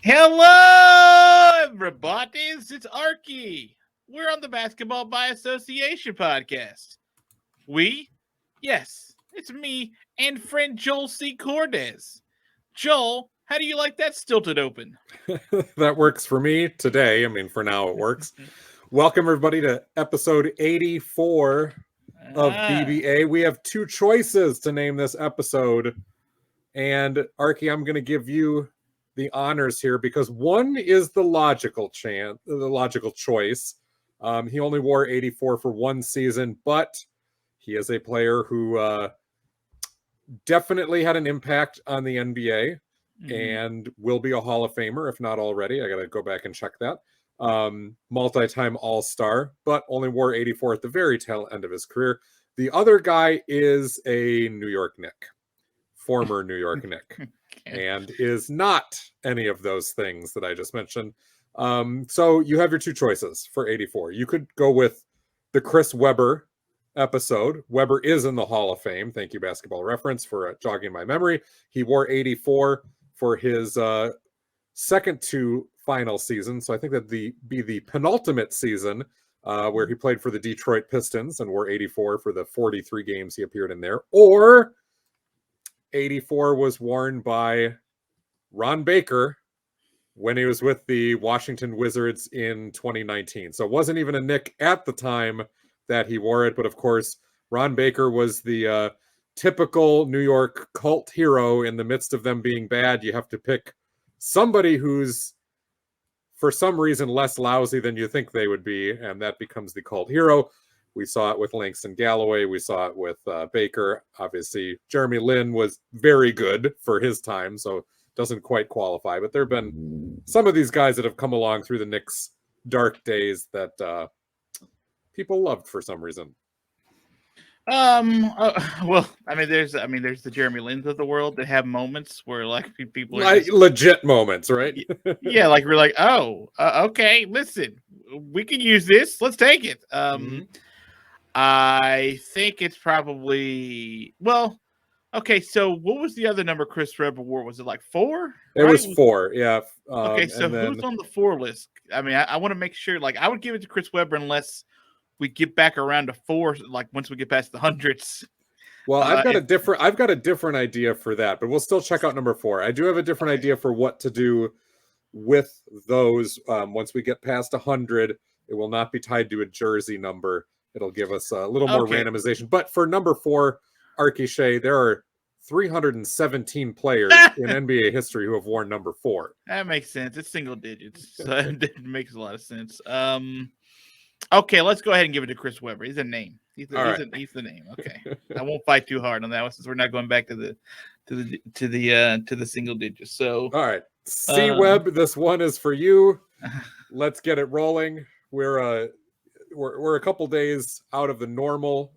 Hello, everybody. It's Arky. We're on the Basketball by Association podcast. We? Yes, it's me and friend Joel C. Cordes. Joel, how do you like that stilted open? That works for me today. I mean, for now it works. Welcome, everybody, to episode 84 of Ah, BbA. We have two choices to name this episode. And, Arky, I'm going to give you the honors here because one is the logical choice. He only wore 84 for one season, but he is a player who definitely had an impact on the NBA and will be a Hall of Famer, if not already. I got to go back and check that. Multi-time All-Star, but only wore 84 at the very tail end of his career. The other guy is a New York Knick, former New York Knick, and is not any of those things that I just mentioned. So you have your two choices for 84. You could go with the Chris Webber episode. Webber is in the Hall of Fame. Thank you, Basketball Reference, for jogging my memory. He wore 84 for his second to final season. So I think that'd be the penultimate season where he played for the Detroit Pistons and wore 84 for the 43 games he appeared in there. Or 84 was worn by Ron Baker when he was with the Washington Wizards in 2019. So it wasn't even a Knick at the time that he wore it. But of course, Ron Baker was the typical New York cult hero. In the midst of them being bad, you have to pick somebody who's, for some reason, less lousy than you think they would be, and that becomes the cult hero. We saw it with Langston Galloway. We saw it with Baker. Obviously, Jeremy Lin was very good for his time, so doesn't quite qualify. But there have been some of these guys that have come along through the Knicks' dark days that people loved for some reason. well, there's the Jeremy Lins of the world that have moments where like people are Like just, legit moments, right? yeah, like we're like, oh, okay, listen, we can use this. Let's take it. I think it's probably okay. So what was the other number Chris Webber wore? Was it like 4? It Right? was 4, yeah. Okay, so And then who's on the 4 list? I want to make sure. Like, I would give it to Chris Webber unless we get back around to 4. Like once we get past the hundreds. well, I've got If a different idea for that, but we'll still check out number 4. I do have a different idea for what to do with those. Once we get past 100, it will not be tied to a jersey number. It'll give us a little more Okay. randomization. But for number 4, Arky Shea, there are 317 players in NBA history who have worn number 4. That makes sense. It's single digits, so it makes a lot of sense. Okay, let's go ahead and give it to Chris Webber. He's a name. He's the name. Okay, I won't fight too hard on that one since we're not going back to the single digits. So, all right, C Web, this one is for you. Let's get it rolling. We're a couple days out of the normal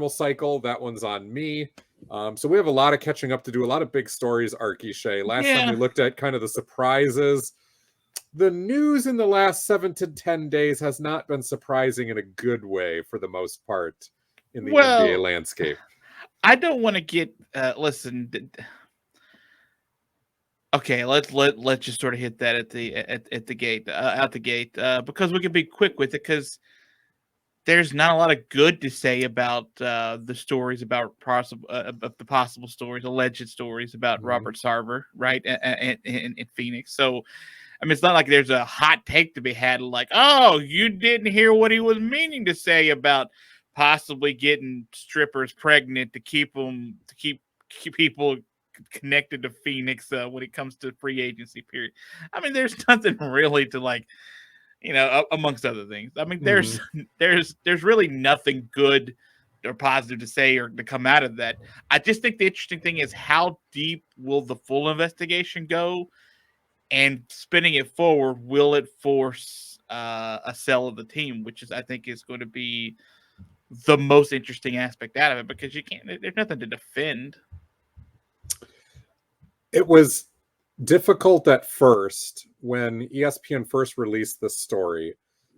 cycle. That one's on me. So we have a lot of catching up to do, a lot of big stories, Arky Shea. Last time we looked at kind of the surprises. The news in the last 7 to 10 days has not been surprising in a good way for the most part in the NBA landscape. I don't want to get listen. Okay, let's just sort of hit that at the gate, out the gate, because we can be quick with it because there's not a lot of good to say about the stories about the possible stories, alleged stories about Robert Sarver, right, in Phoenix. So, it's not like there's a hot take to be had, like, oh, you didn't hear what he was meaning to say about possibly getting strippers pregnant to keep people connected to Phoenix when it comes to free agency period. There's nothing really to like. Amongst other things. There's really nothing good or positive to say or to come out of that. I just think the interesting thing is how deep will the full investigation go, and spinning it forward, will it force a sell of the team, which is I think is going to be the most interesting aspect out of it because there's nothing to defend. It was difficult at first when ESPN first released this story.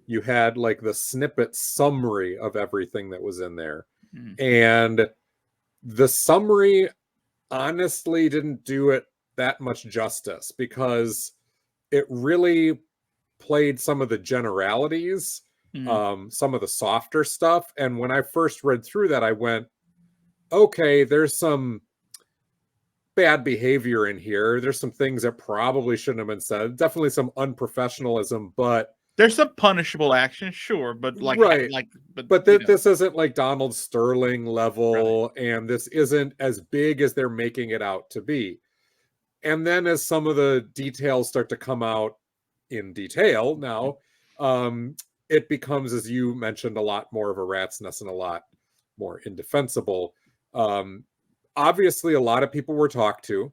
You had like the snippet summary of everything that was in there. And the summary honestly didn't do it that much justice because it really played some of the generalities, some of the softer stuff. And when I first read through that, I went, okay, there's some bad behavior in here. There's some things that probably shouldn't have been said. Definitely some unprofessionalism, but there's some punishable action, sure, but right. But this isn't like Donald Sterling level, right. And this isn't as big as they're making it out to be. And then as some of the details start to come out in detail now, it becomes, as you mentioned, a lot more of a rat's nest and a lot more indefensible. Obviously, a lot of people were talked to.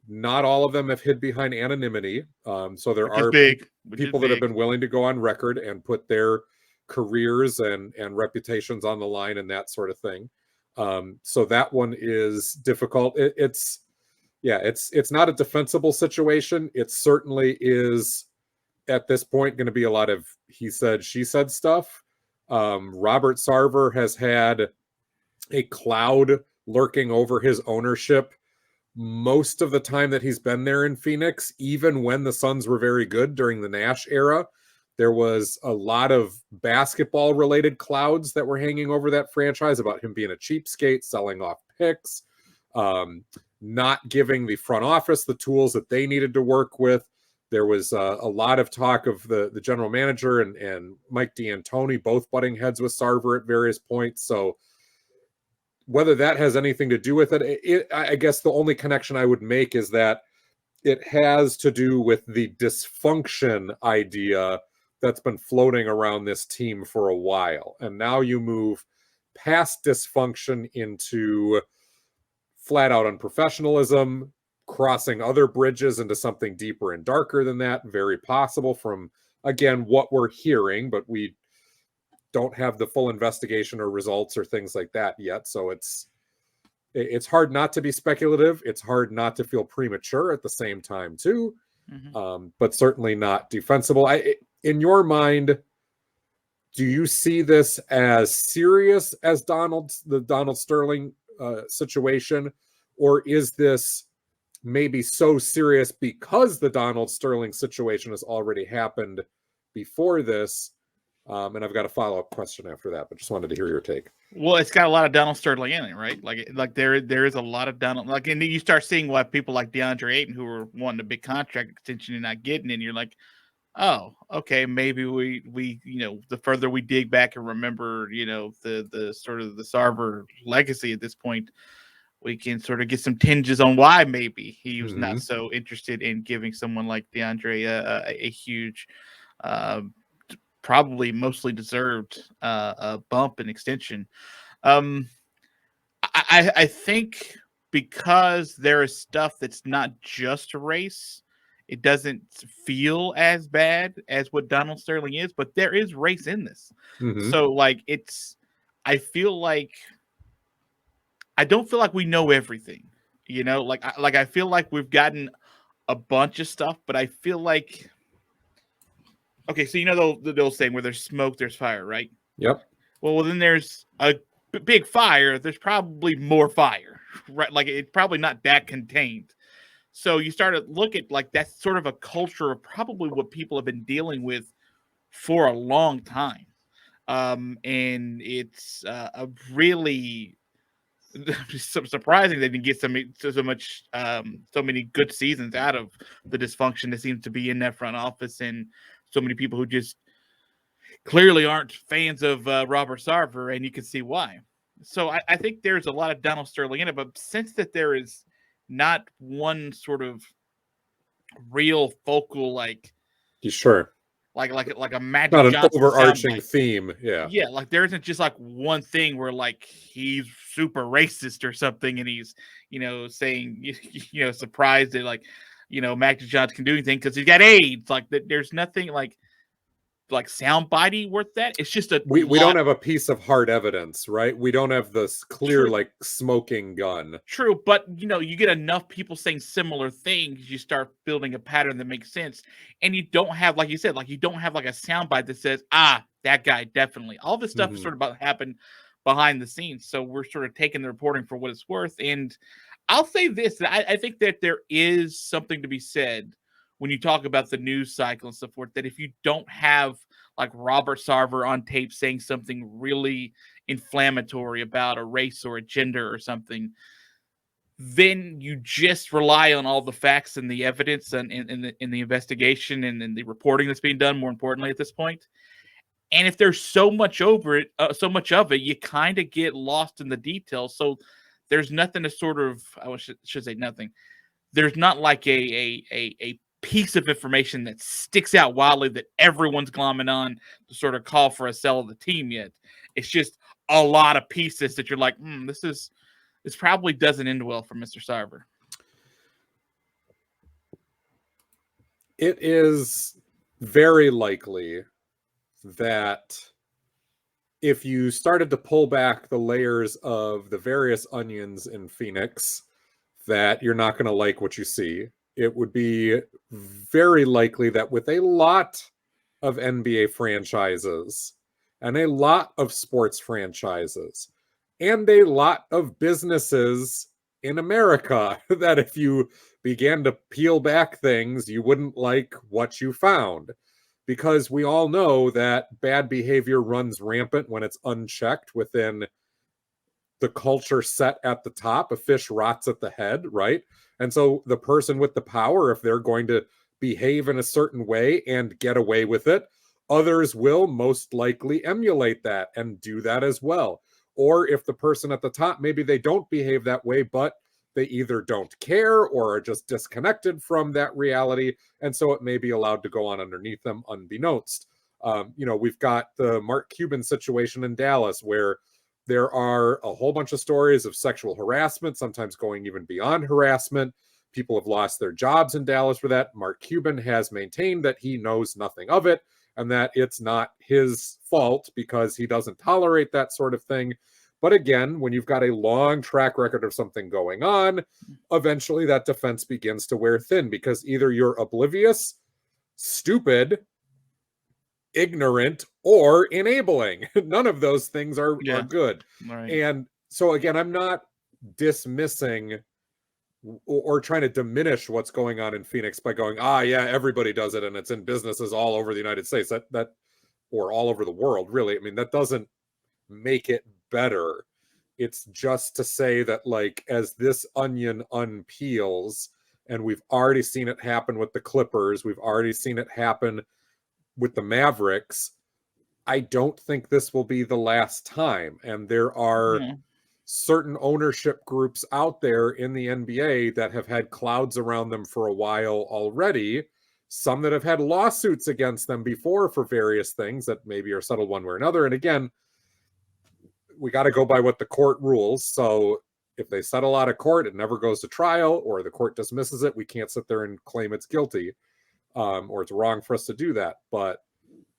Not all of them have hid behind anonymity. So there are people that have been willing to go on record and put their careers and reputations on the line and that sort of thing. So that one is difficult. It's not a defensible situation. It certainly is at this point going to be a lot of he said, she said stuff. Robert Sarver has had a cloud lurking over his ownership most of the time that he's been there in Phoenix, even when the Suns were very good during the Nash era. There was a lot of basketball related clouds that were hanging over that franchise about him being a cheapskate, selling off picks, not giving the front office the tools that they needed to work with. There was a lot of talk of the general manager and Mike D'Antoni both butting heads with Sarver at various points. So whether that has anything to do with it, I guess the only connection I would make is that it has to do with the dysfunction idea that's been floating around this team for a while. And now you move past dysfunction into flat out unprofessionalism, crossing other bridges into something deeper and darker than that. Very possible from, again, what we're hearing, but we don't have the full investigation or results or things like that yet. So it's hard not to be speculative. It's hard not to feel premature at the same time too, but certainly not defensible. In your mind, do you see this as serious as the Donald Sterling situation, or is this maybe so serious because the Donald Sterling situation has already happened before this? And I've got a follow-up question after that, but just wanted to hear your take. Well, it's got a lot of Donald Sterling in it, right? Like there is a lot of Donald. Like, and then you start seeing why people like DeAndre Ayton, who were wanting a big contract extension and not getting it, and you're like, oh, okay, maybe we the further we dig back and remember, the sort of the Sarver legacy at this point, we can sort of get some tinges on why maybe he was not so interested in giving someone like DeAndre a huge, probably mostly deserved a bump and extension. I think because there is stuff that's not just race, it doesn't feel as bad as what Donald Sterling is, but there is race in this. So like I don't feel like we know everything, I feel like we've gotten a bunch of stuff, but I feel like, okay, so the old saying where there's smoke, there's fire, right? Yep. Well, then there's a big fire. There's probably more fire, right? Like it's probably not that contained. So you start to look at like that's sort of a culture of probably what people have been dealing with for a long time. And it's a really surprising they didn't get so many good seasons out of the dysfunction that seems to be in that front office, and so many people who just clearly aren't fans of Robert Sarver, and you can see why. So I think there's a lot of Donald Sterling in it, but since that there is not one sort of real focal like sure like a Magic not an Johnson overarching theme, yeah, like there isn't just like one thing where like he's super racist or something and he's saying surprised that like Magic Johnson can do anything because he's got AIDS. Like there's nothing like soundbitey worth that. It's just we don't have a piece of hard evidence, right? We don't have this clear True. like smoking gun. True, but you get enough people saying similar things, you start building a pattern that makes sense, and you don't have, like you said, like you don't have like a soundbite that says, that guy definitely. All this stuff sort of happened behind the scenes, so we're sort of taking the reporting for what it's worth, and I'll say this: I think that there is something to be said when you talk about the news cycle and so forth. That if you don't have like Robert Sarver on tape saying something really inflammatory about a race or a gender or something, then you just rely on all the facts and the evidence and in the investigation and in the reporting that's being done. More importantly, at this point, and if there's so much so much of it, you kind of get lost in the details. So there's nothing to sort of, should say nothing. There's not like a piece of information that sticks out wildly that everyone's glomming on to sort of call for a sell of the team yet. It's just a lot of pieces that you're like, this probably doesn't end well for Mr. Sarver. It is very likely that if you started to pull back the layers of the various onions in Phoenix, that you're not going to like what you see. It would be very likely that with a lot of NBA franchises and a lot of sports franchises and a lot of businesses in America, that if you began to peel back things, you wouldn't like what you found. Because we all know that bad behavior runs rampant when it's unchecked within the culture set at the top. A fish rots at the head, right? And so the person with the power, if they're going to behave in a certain way and get away with it, others will most likely emulate that and do that as well. Or if the person at the top, maybe they don't behave that way, but they either don't care or are just disconnected from that reality. And so it may be allowed to go on underneath them unbeknownst. We've got the Mark Cuban situation in Dallas, where there are a whole bunch of stories of sexual harassment, sometimes going even beyond harassment. People have lost their jobs in Dallas for that. Mark Cuban has maintained that he knows nothing of it and that it's not his fault because he doesn't tolerate that sort of thing. But again, when you've got a long track record of something going on, eventually that defense begins to wear thin, because either you're oblivious, stupid, ignorant, or enabling. None of those things are good. Right. And so again, I'm not dismissing or trying to diminish what's going on in Phoenix by going, everybody does it and it's in businesses all over the United States, that or all over the world, really. I mean, that doesn't make it better. It's just to say that, like, as this onion unpeels, and we've already seen it happen with the Clippers, we've already seen it happen with the Mavericks, I don't think this will be the last time. And there are certain ownership groups out there in the NBA that have had clouds around them for a while already. Some that have had lawsuits against them before for various things that maybe are settled one way or another. And again, we got to go by what the court rules. So if they settle out of court, it never goes to trial, or the court dismisses it, we can't sit there and claim it's guilty, or it's wrong for us to do that. But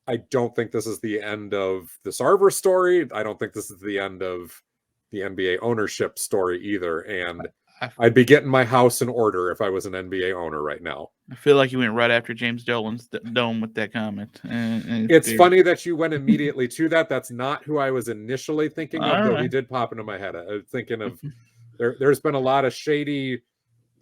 I don't think this is the end of the Sarver story. I don't think this is the end of the NBA ownership story either. And I'd be getting my house in order if I was an NBA owner right now. I feel like you went right after James Dolan's dome with that comment. It's funny that you went immediately to that. That's not who I was initially thinking of, though he did pop into my head. I was thinking of, there's been a lot of shady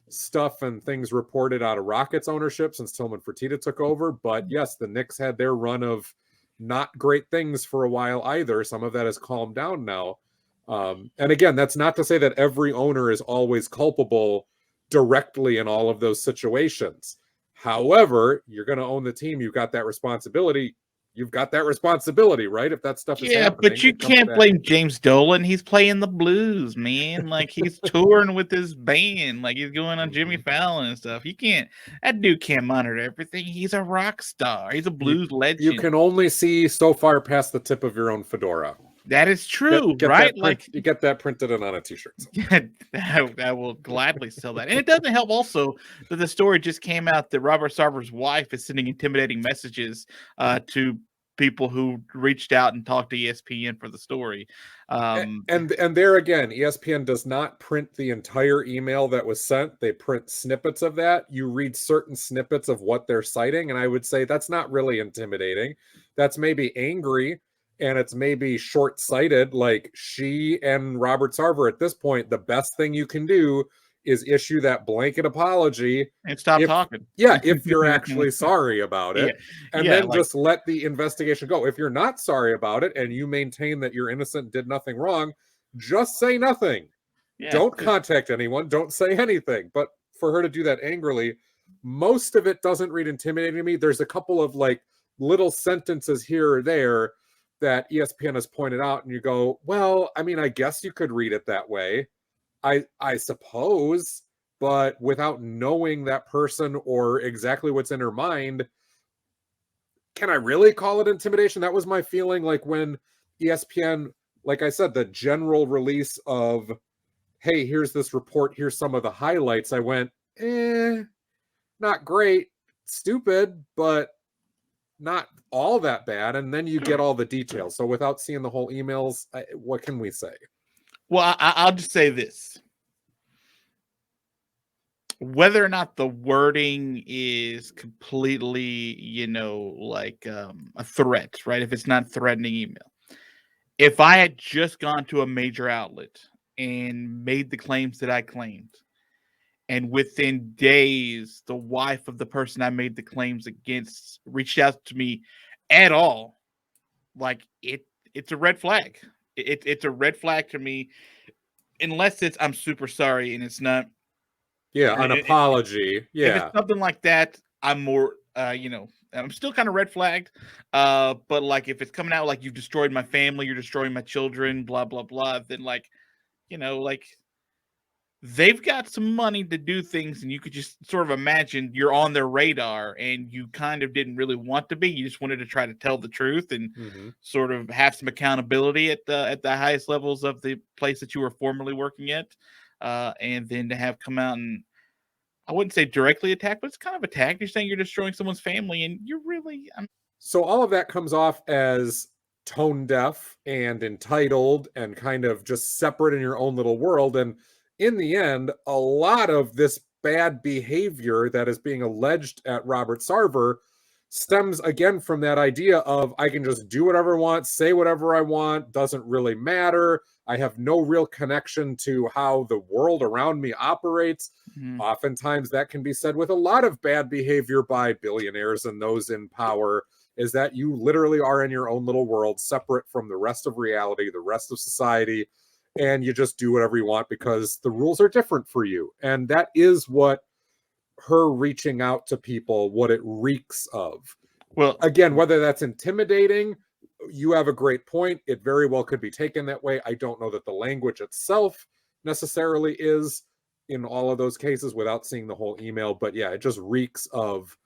stuff and things reported out of Rockets ownership since Tillman Fertitta took over. But yes, the Knicks had their run of not great things for a while either. Some of that has calmed down now. And again, that's not to say that every owner is always culpable directly in all of those situations. However, you're going to own the team. You've got that responsibility. You've got that responsibility, right? If that stuff is happening. But you can't blame James Dolan. He's playing the blues, man. Like, he's touring with his band. Like, he's going on Jimmy Fallon and stuff. That dude can't monitor everything. He's a rock star. He's a blues legend. You can only see so far past the tip of your own fedora. That is true, right? You get that printed in on a t-shirt. I will gladly sell that. And it doesn't help also that the story just came out that Robert Sarver's wife is sending intimidating messages to people who reached out and talked to ESPN for the story. And there again, ESPN does not print the entire email that was sent. They print snippets of that. You read certain snippets of what they're citing, and I would say that's not really intimidating. That's maybe angry. And it's maybe short-sighted. Like, she and Robert Sarver at this point, the best thing you can do is issue that blanket apology and stop talking. if you're actually sorry about it, and then like, just let the investigation go. If you're not sorry about it and you maintain that you're innocent, did nothing wrong, just say nothing. Don't contact anyone, don't say anything. But for her to do that angrily, most of it doesn't read intimidating to me. There's a couple of like little sentences here or there that ESPN has pointed out, and you go, well, I mean, I guess you could read it that way. I suppose, but without knowing that person or exactly what's in her mind, can I really call it intimidation? That was my feeling, like when ESPN, like I said, the general release of, hey, here's this report, here's some of the highlights. I went, not great, stupid, but not all that bad. And then you get all the details. So without seeing the whole emails, what can we say? Well, I'll just say this. Whether or not the wording is completely, like a threat, right? If it's not threatening email. If I had just gone to a major outlet and made the claims that I claimed, and within days, the wife of the person I made the claims against reached out to me at all, like it's a red flag. It's a red flag to me, unless it's I'm super sorry and it's not. Yeah, an apology. If it's something like that, I'm more, I'm still kind of red flagged. But like if it's coming out like you've destroyed my family, you're destroying my children, blah blah blah, then like, like they've got some money to do things, and you could just sort of imagine you're on their radar, and you kind of didn't really want to be. You just wanted to try to tell the truth and sort of have some accountability at the highest levels of the place that you were formerly working at, and then to have come out and, I wouldn't say directly attack, but it's kind of attack. You're saying you're destroying someone's family, and you're really. So all of that comes off as tone deaf and entitled and kind of just separate in your own little world. And in the end, a lot of this bad behavior that is being alleged at Robert Sarver stems again from that idea of I can just do whatever I want, say whatever I want, doesn't really matter. I have no real connection to how the world around me operates. Oftentimes that can be said with a lot of bad behavior by billionaires and those in power, is that you literally are in your own little world, separate from the rest of reality, the rest of society, and you just do whatever you want because the rules are different for you. And that is what her reaching out to people, what it reeks of. Well, again, whether that's intimidating, you have a great point. It very well could be taken that way. I don't know that the language itself necessarily is in all of those cases without seeing the whole email. But yeah, it just reeks of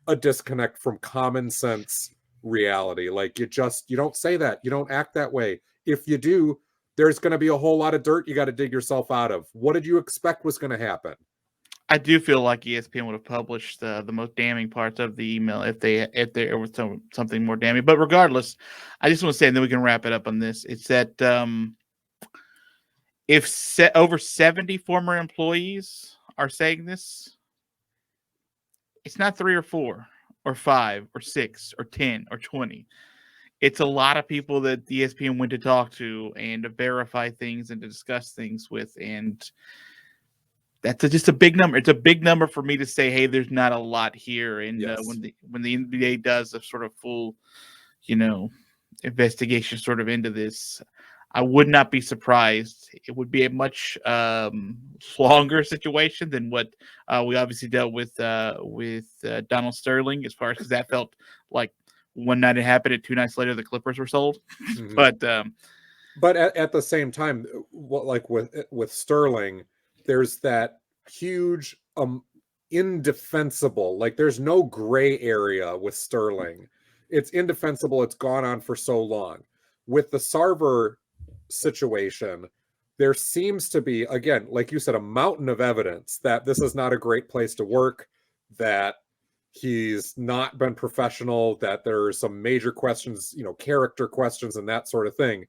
a disconnect from common sense reality. Like you don't say that. You don't act that way. If you do, there's going to be a whole lot of dirt you got to dig yourself out of. What did you expect was going to happen? I do feel like ESPN would have published the most damning parts of the email if there was something more damning. But regardless, I just want to say, and then we can wrap it up on this. It's that over 70 former employees are saying this, it's not 3 or 4 or 5 or 6 or 10 or 20. It's a lot of people that the ESPN went to talk to and to verify things and to discuss things with, and that's just a big number. It's a big number for me to say, hey, there's not a lot here. And when the NBA does a sort of full, investigation sort of into this, I would not be surprised. It would be a much longer situation than what we obviously dealt with Donald Sterling, as far as, because that felt like one night it happened and 2 nights later the Clippers were sold. But at the same time, like with Sterling, there's that huge indefensible, like there's no gray area with Sterling. It's indefensible. It's gone on for so long. With the Sarver situation, there seems to be, again, like you said, a mountain of evidence that this is not a great place to work, that he's not been professional, that there are some major questions, character questions and that sort of thing.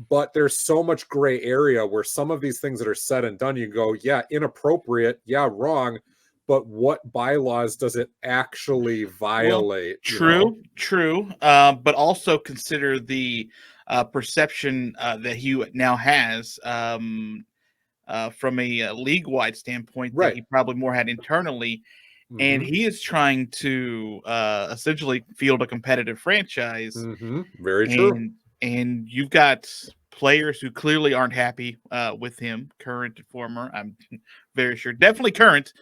But there's so much gray area where some of these things that are said and done, you go, yeah, inappropriate, yeah, wrong, but what bylaws does it actually violate? Well, true. But also consider the perception that he now has from a league-wide standpoint that Right. he probably more had internally. And he is trying to essentially field a competitive franchise. Very true. And you've got players who clearly aren't happy with him, current and former. I'm very sure, definitely current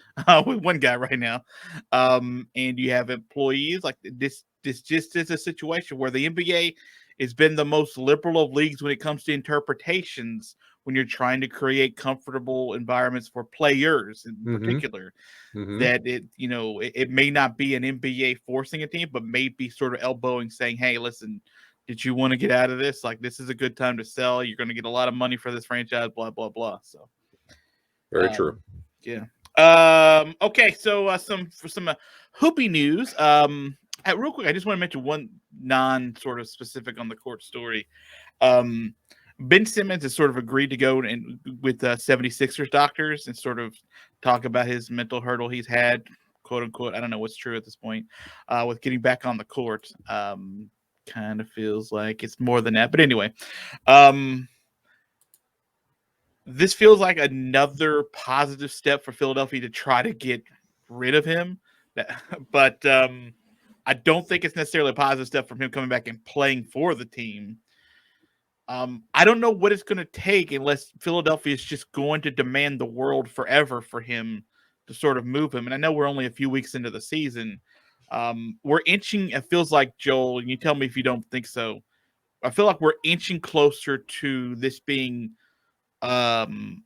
with one guy right now. And you have employees like this. This just is a situation where the NBA has been the most liberal of leagues when it comes to interpretations. When you're trying to create comfortable environments for players in particular, that it may not be an NBA forcing a team, but maybe sort of elbowing, saying, "Hey, listen, did you want to get out of this? Like, this is a good time to sell. You're going to get a lot of money for this franchise, blah, blah, blah." So very true. Yeah. Okay. So some hoopy news. Real quick, I just want to mention one non sort of specific on the court story. Ben Simmons has sort of agreed to go with 76ers doctors and sort of talk about his mental hurdle he's had, quote unquote. I don't know what's true at this point, with getting back on the court. Kind of feels like it's more than that. But anyway, this feels like another positive step for Philadelphia to try to get rid of him. But I don't think it's necessarily a positive step from him coming back and playing for the team. I don't know what it's going to take unless Philadelphia is just going to demand the world forever for him to sort of move him. And I know we're only a few weeks into the season. We're inching, it feels like, Joel, and you tell me if you don't think so. I feel like we're inching closer to this being and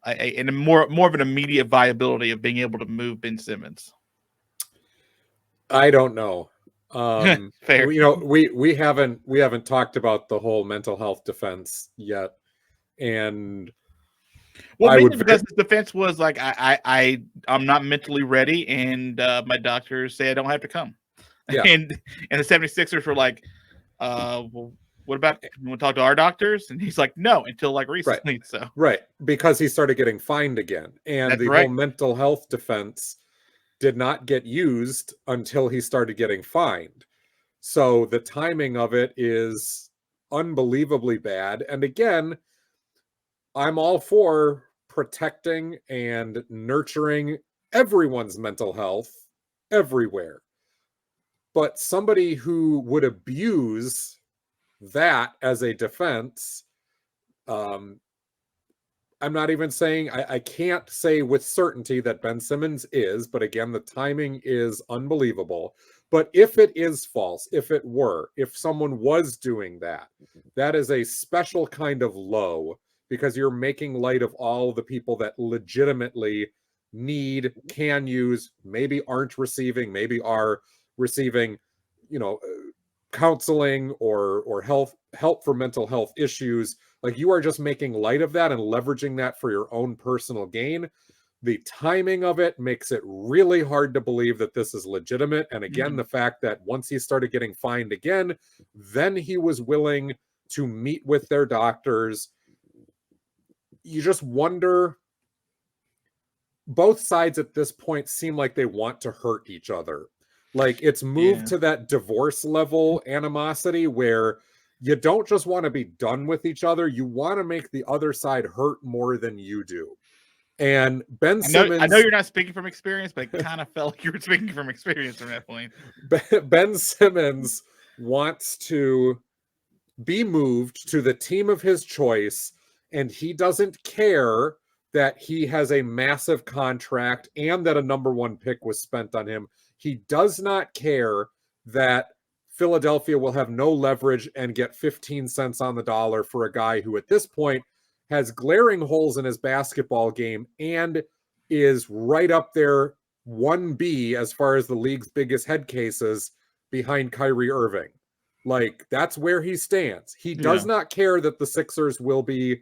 more of an immediate viability of being able to move Ben Simmons. I don't know. Fair. We haven't talked about the whole mental health defense yet, and because his defense was like, I'm not mentally ready, and my doctors say I don't have to come. Yeah. And the 76ers were like, well, what about, you want to talk to our doctors? And he's like, no, until like recently. Right. Because he started getting fined again, and the whole mental health defense did not get used until he started getting fined. So the timing of it is unbelievably bad. And again, I'm all for protecting and nurturing everyone's mental health everywhere. But somebody who would abuse that as a defense, I'm not even saying, I can't say with certainty that Ben Simmons is, but again, the timing is unbelievable. But if it is false, if someone was doing that, that is a special kind of low, because you're making light of all the people that legitimately need, can use, maybe aren't receiving, maybe are receiving, counseling or help for mental health issues. Like, you are just making light of that and leveraging that for your own personal gain. The timing of it makes it really hard to believe that this is legitimate. And again, the fact that once he started getting fined again, then he was willing to meet with their doctors. You just wonder, both sides at this point seem like they want to hurt each other. Like, it's moved to that divorce level animosity where you don't just want to be done with each other. You want to make the other side hurt more than you do. And Ben Simmons... I know you're not speaking from experience, but it kind of felt like you were speaking from experience from that point. Ben Simmons wants to be moved to the team of his choice, and he doesn't care that he has a massive contract and that a #1 pick was spent on him. He does not care that Philadelphia will have no leverage and get 15 cents on the dollar for a guy who at this point has glaring holes in his basketball game and is right up there 1B as far as the league's biggest head cases behind Kyrie Irving. Like, that's where he stands. He does not care that the Sixers will be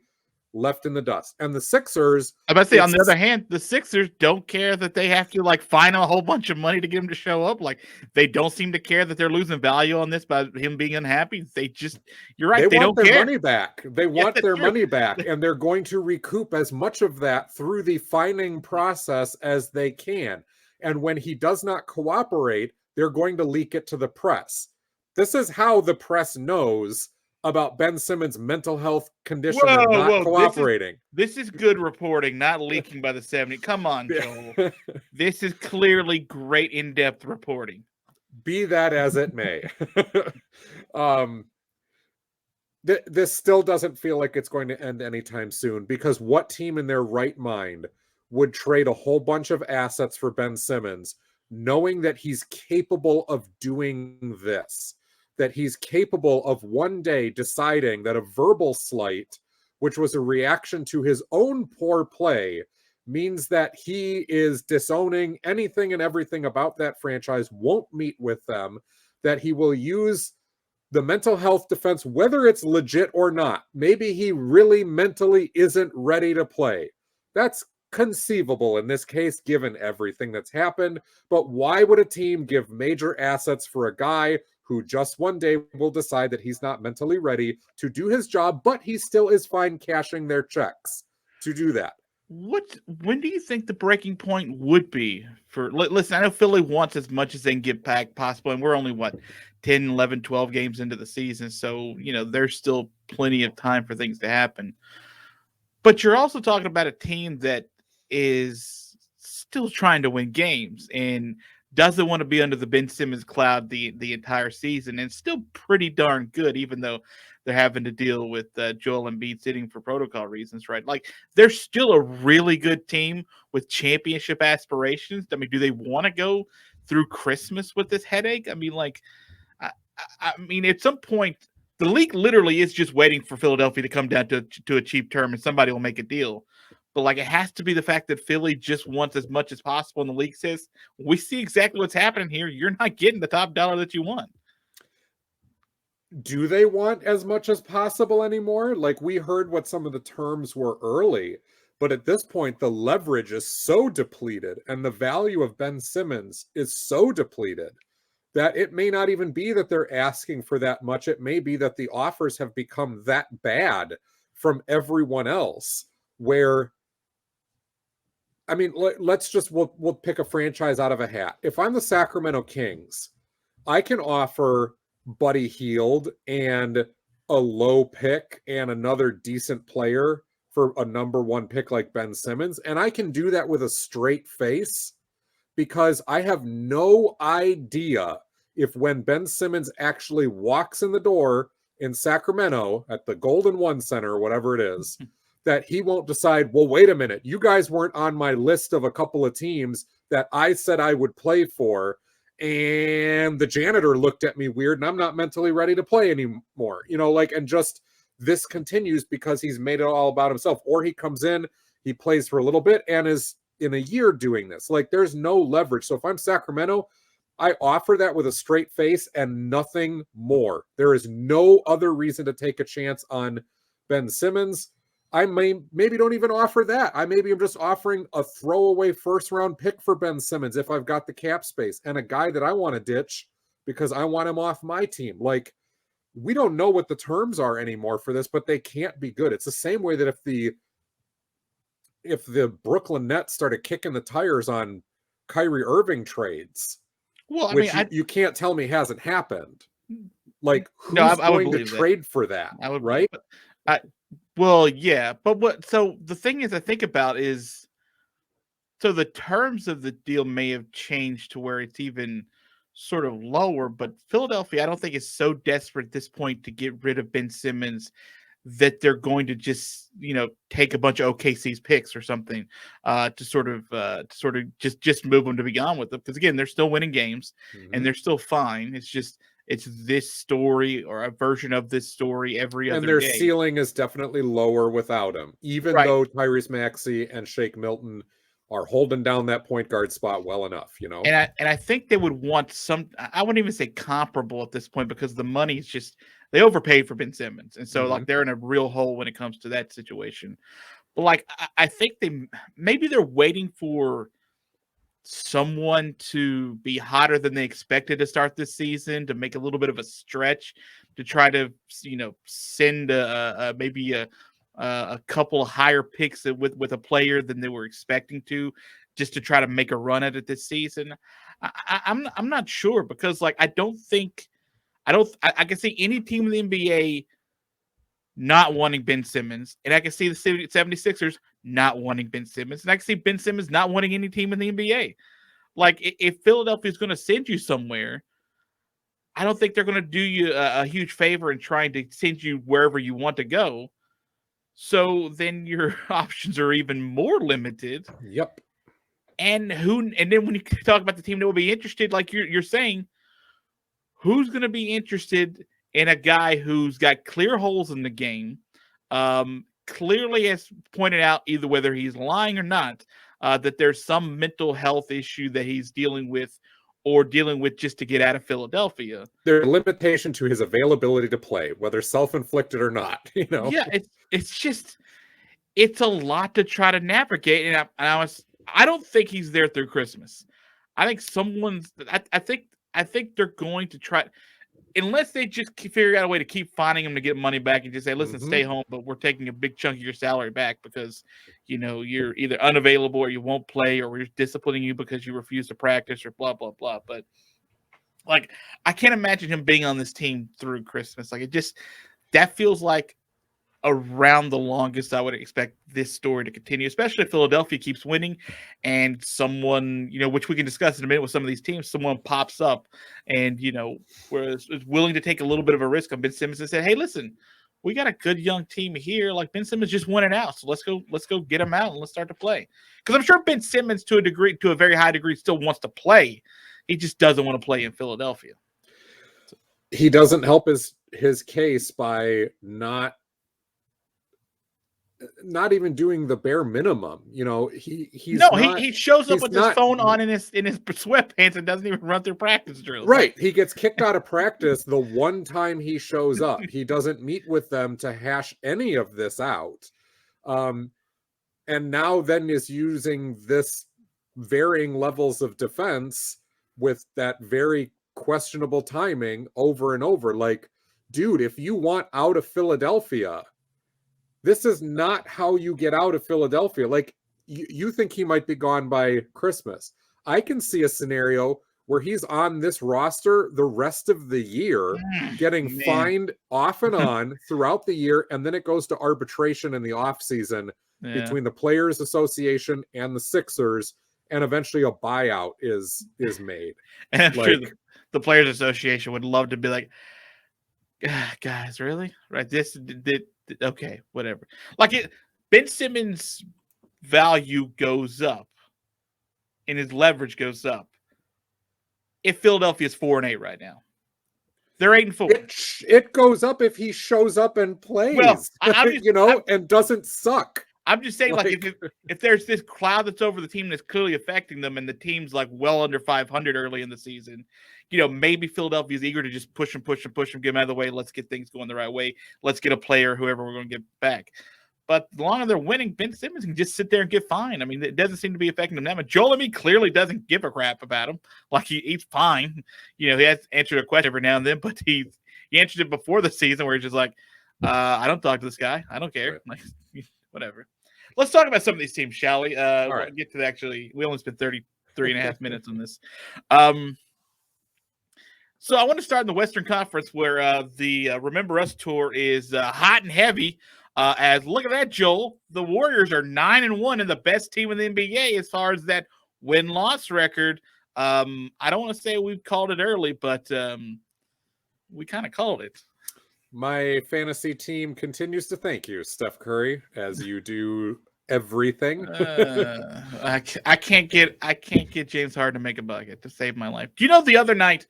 left in the dust. And the Sixers... I'm about to say, on the other hand, the Sixers don't care that they have to, like, find a whole bunch of money to get him to show up. Like, they don't seem to care that they're losing value on this by him being unhappy. They just... You're right, they want don't their care. Money back. They want their money back, and they're going to recoup as much of that through the fining process as they can. And when he does not cooperate, they're going to leak it to the press. This is how the press knows about Ben Simmons' mental health condition and not cooperating. This is good reporting, not leaking by the 70. Come on, Joel. This is clearly great in-depth reporting. Be that as it may. This still doesn't feel like it's going to end anytime soon, because what team in their right mind would trade a whole bunch of assets for Ben Simmons, knowing that he's capable of doing this, that he's capable of one day deciding that a verbal slight, which was a reaction to his own poor play, means that he is disowning anything and everything about that franchise, won't meet with them, that he will use the mental health defense, whether it's legit or not. Maybe he really mentally isn't ready to play. That's conceivable in this case, given everything that's happened. But why would a team give major assets for a guy who just one day will decide that he's not mentally ready to do his job, but he still is fine cashing their checks to do that? When do you think the breaking point would be for, listen, I know Philly wants as much as they can get back possible, and we're only 10, 11, 12 games into the season, so there's still plenty of time for things to happen. But you're also talking about a team that is still trying to win games and doesn't want to be under the Ben Simmons cloud the entire season, and still pretty darn good, even though they're having to deal with Joel Embiid sitting for protocol reasons, right? Like, they're still a really good team with championship aspirations. I mean, do they want to go through Christmas with this headache? I mean, I mean, at some point, the league literally is just waiting for Philadelphia to come down to a cheap term, and somebody will make a deal. But it has to be the fact that Philly just wants as much as possible, and the league says, we see exactly what's happening here. You're not getting the top dollar that you want. Do they want as much as possible anymore? We heard what some of the terms were early, but at this point, the leverage is so depleted and the value of Ben Simmons is so depleted that it may not even be that they're asking for that much. It may be that the offers have become that bad from everyone else, where, I mean, we'll pick a franchise out of a hat. If I'm the Sacramento Kings, I can offer Buddy Hield and a low pick and another decent player for a number one pick like Ben Simmons, and I can do that with a straight face, because I have no idea if, when Ben Simmons actually walks in the door in Sacramento at the Golden One Center or whatever it is, that he won't decide, well, wait a minute, you guys weren't on my list of a couple of teams that I said I would play for, and the janitor looked at me weird and I'm not mentally ready to play anymore. And just this continues because he's made it all about himself. Or he comes in, he plays for a little bit and is in a year doing this. There's no leverage. So if I'm Sacramento, I offer that with a straight face and nothing more. There is no other reason to take a chance on Ben Simmons. I maybe don't even offer that. I'm just offering a throwaway first-round pick for Ben Simmons if I've got the cap space, and a guy that I want to ditch because I want him off my team. We don't know what the terms are anymore for this, but they can't be good. It's the same way that if the Brooklyn Nets started kicking the tires on Kyrie Irving trades, you can't tell me hasn't happened. Who's going to trade for that? I would, right? Well, yeah, but so the thing is, I think about is, so the terms of the deal may have changed to where it's even sort of lower, but Philadelphia, I don't think is so desperate at this point to get rid of Ben Simmons that they're going to just, take a bunch of OKC's picks or something to sort of just move them to be gone with them. Because again, they're still winning games and they're still fine. It's this story or a version of this story every other day. And their ceiling is definitely lower without him, even though Tyrese Maxey and Shake Milton are holding down that point guard spot well enough, And I think they would want I wouldn't even say comparable at this point, because the money is just, they overpaid for Ben Simmons. And so they're in a real hole when it comes to that situation. But I think maybe they're waiting for someone to be hotter than they expected to start this season, to make a little bit of a stretch, to try to send maybe a couple of higher picks with a player than they were expecting to, just to try to make a run at it this season. I'm not sure, because I can see any team in the NBA not wanting Ben Simmons, and I can see the 76ers not wanting Ben Simmons, and I can see Ben Simmons not wanting any team in the NBA. Like, if Philadelphia is going to send you somewhere, I don't think they're going to do you a huge favor in trying to send you wherever you want to go. So then your options are even more limited. Yep. And then when you talk about the team that will be interested, like you're saying, who's going to be interested in a guy who's got clear holes in the game, clearly has pointed out, either whether he's lying or not, that there's some mental health issue that he's dealing with or dealing with just to get out of Philadelphia. There's a limitation to his availability to play, whether self-inflicted or not, you know? Yeah, it's a lot to try to navigate. And I don't think he's there through Christmas. I think I think they're going to try, unless they just figure out a way to keep finding him to get money back and just say, listen, stay home, but we're taking a big chunk of your salary back because, you know, you're either unavailable or you won't play, or we're disciplining you because you refuse to practice or blah, blah, blah. But, like, I can't imagine him being on this team through Christmas. Like, that feels like around the longest I would expect this story to continue, especially if Philadelphia keeps winning and someone, you know, which we can discuss in a minute with some of these teams, someone pops up and, you know, is willing to take a little bit of a risk on Ben Simmons and say, hey, listen, we got a good young team here. Like, Ben Simmons just won it out. So let's go get him out and let's start to play. Because I'm sure Ben Simmons, to a very high degree, still wants to play. He just doesn't want to play in Philadelphia. He doesn't help his case by not even doing the bare minimum. You know, he shows up with his phone on in his sweatpants and doesn't even run through practice drills. Right. He gets kicked out of practice the one time he shows up. He doesn't meet with them to hash any of this out. And now then is using this varying levels of defense with that very questionable timing over and over. Like, dude, if you want out of Philadelphia, this is not how you get out of Philadelphia. Like, you think he might be gone by Christmas. I can see a scenario where he's on this roster the rest of the year, getting fined off and on throughout the year, and then it goes to arbitration in the offseason between the Players Association and the Sixers, and eventually a buyout is made. And I'm sure the Players Association would love to be like, guys, really? Right? Okay, whatever. Like, Ben Simmons' value goes up and his leverage goes up if Philadelphia's 4-8 right now. They're 8-4. It goes up if he shows up and plays. Well, and doesn't suck. I'm just saying, like if there's this cloud that's over the team that's clearly affecting them, and the team's like well under 500 early in the season, you know, maybe Philadelphia's eager to just push him, get him out of the way. Let's get things going the right way. Let's get a player, whoever we're going to get back. But the longer they're winning, Ben Simmons can just sit there and get fined. I mean, it doesn't seem to be affecting him that much. Joel Embiid clearly doesn't give a crap about him. Like, he's fine. You know, he has answered a question every now and then, but he answered it before the season where he's just like, I don't talk to this guy. I don't care. Like, whatever. Let's talk about some of these teams, shall we? All right. We'll get to we only spent 33 and a half minutes on this. So I want to start in the Western Conference, where the Remember Us tour is hot and heavy. As look at that, Joel. The Warriors are 9-1 and the best team in the NBA as far as that win-loss record. I don't want to say we've called it early, but we kind of called it. My fantasy team continues to thank you, Steph Curry, as you do everything. I can't get James Harden to make a bucket to save my life. Do you know the other night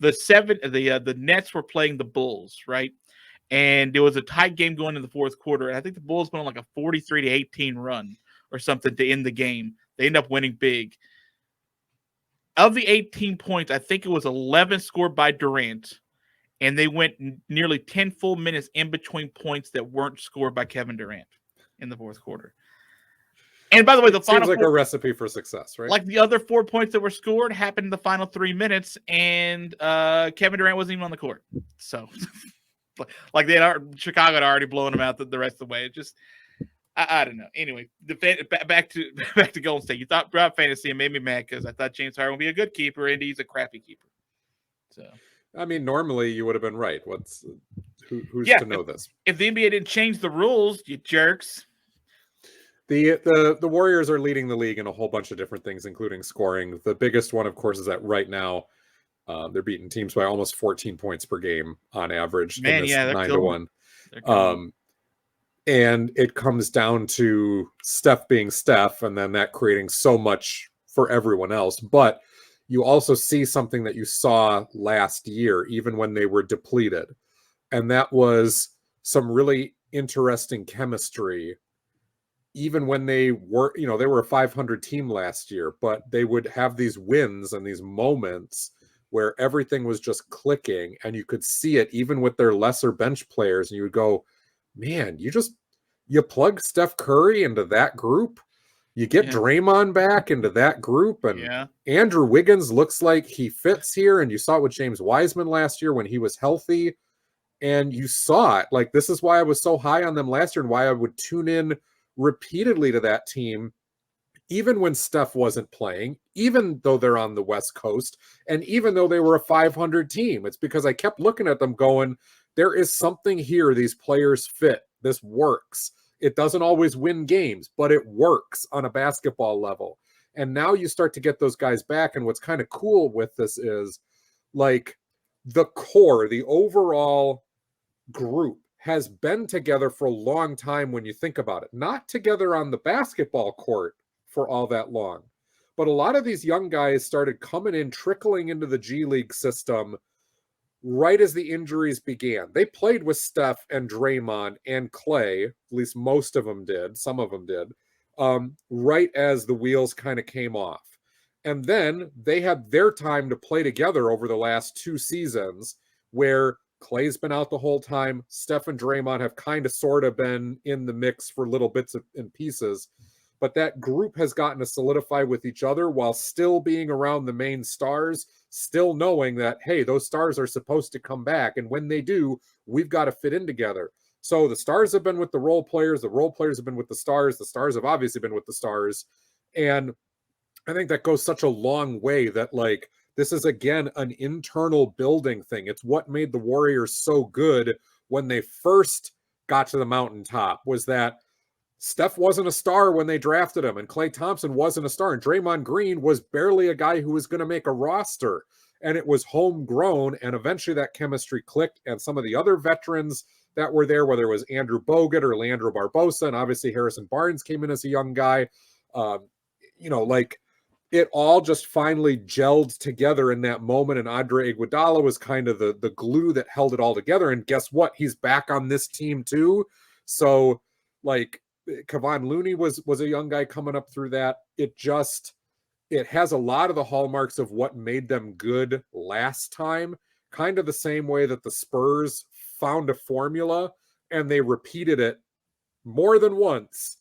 the Nets were playing the Bulls, right? And there was a tight game going in the fourth quarter, and I think the Bulls went on like a 43-18 run or something to end the game. They end up winning big. Of the 18 points, I think it was 11 scored by Durant. And they went nearly 10 full minutes in between points that weren't scored by Kevin Durant in the fourth quarter. And by the way, the final seems like a recipe for success, right? Like, the other 4 points that were scored happened in the final 3 minutes, and Kevin Durant wasn't even on the court. So, like, Chicago had already blown him out the rest of the way. It just, I don't know. Anyway, back to Golden State. You thought about fantasy and made me mad because I thought James Harden would be a good keeper, and he's a crappy keeper. So. I mean, normally you would have been right. Who's Yeah, to know this? if the NBA didn't change the rules, you jerks. The Warriors are leading the league in a whole bunch of different things, including scoring. The biggest one, of course, is that right now they're beating teams by almost 14 points per game on average in Man, this yeah, they're 9-1. killing. And it comes down to Steph being Steph, and then that creating so much for everyone else. But you also see something that you saw last year, even when they were depleted. And that was some really interesting chemistry. Even when they were, they were a 500 team last year, but they would have these wins and these moments where everything was just clicking, and you could see it even with their lesser bench players. And you would go, man, you plug Steph Curry into that group, you get Draymond back into that group, and Andrew Wiggins looks like he fits here. And you saw it with James Wiseman last year when he was healthy, and you saw it. Like, this is why I was so high on them last year and why I would tune in repeatedly to that team, even when Steph wasn't playing, even though they're on the West Coast, and even though they were a 500 team. It's because I kept looking at them going, there is something here. These players fit. This works. It doesn't always win games, but it works on a basketball level. And now you start to get those guys back. And what's kind of cool with this is, like, the core, the overall group has been together for a long time when you think about it. Not together on the basketball court for all that long, but a lot of these young guys started coming in, trickling into the G League system right as the injuries began. They played with Steph and Draymond and Clay, at least most of them did, some of them did, right as the wheels kind of came off. And then they had their time to play together over the last 2 seasons, where Clay's been out the whole time. Steph and Draymond have kind of sort of been in the mix for little bits and pieces. But that group has gotten to solidify with each other while still being around the main stars, still knowing that, hey, those stars are supposed to come back. And when they do, we've got to fit in together. So the stars have been with the role players have been with the stars have obviously been with the stars. And I think that goes such a long way that, like, this is, again, an internal building thing. It's what made the Warriors so good when they first got to the mountaintop, was that Steph wasn't a star when they drafted him, and Klay Thompson wasn't a star, and Draymond Green was barely a guy who was going to make a roster, and it was homegrown, and eventually that chemistry clicked, and some of the other veterans that were there, whether it was Andrew Bogut or Leandro Barbosa, and obviously Harrison Barnes came in as a young guy, it all just finally gelled together in that moment, and Andre Iguodala was kind of the glue that held it all together, and guess what? He's back on this team too, so, like, Kevon Looney was a young guy coming up through that. It has a lot of the hallmarks of what made them good last time, kind of the same way that the Spurs found a formula and they repeated it more than once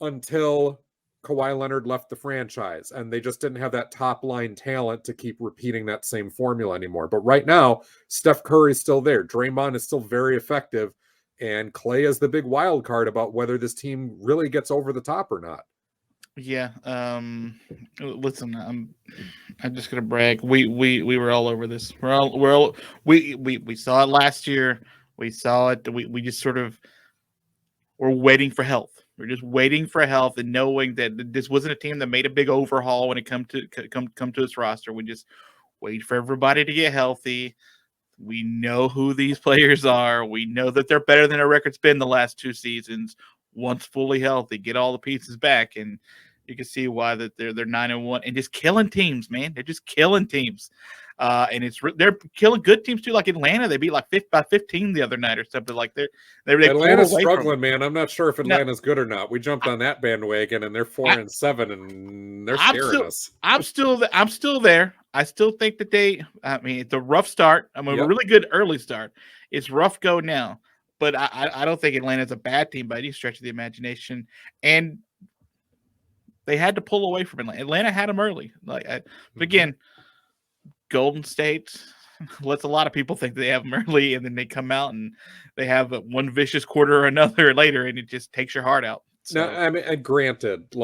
until Kawhi Leonard left the franchise, and they just didn't have that top line talent to keep repeating that same formula anymore. But right now, Steph Curry's still there. Draymond is still very effective. And Clay is the big wild card about whether this team really gets over the top or not. Yeah. Listen, I'm just gonna brag. We were all over this. We saw it last year. We saw it. We just sort of were waiting for health. We're just waiting for health and knowing that this wasn't a team that made a big overhaul when it come to its roster. We just wait for everybody to get healthy. We know who these players are. We know that they're better than our record's been the last 2 seasons. Once fully healthy, get all the pieces back, and you can see why that they're 9-1 and just killing teams, man. They're just killing teams, and they're killing good teams too. Like Atlanta, they beat like by 15 the other night or something. Like they Atlanta's struggling, man. I'm not sure if Atlanta's good or not. We jumped on that bandwagon, and they're 4-7, and they're scaring us. I'm still there. I still think that it's a rough start. A really good early start. It's rough go now, but I don't think Atlanta's a bad team by any stretch of the imagination. And they had to pull away from Atlanta. Atlanta had them early. But again, Golden State lets a lot of people think they have them early, and then they come out and they have one vicious quarter or another later, and it just takes your heart out. So. Now, I mean, granted,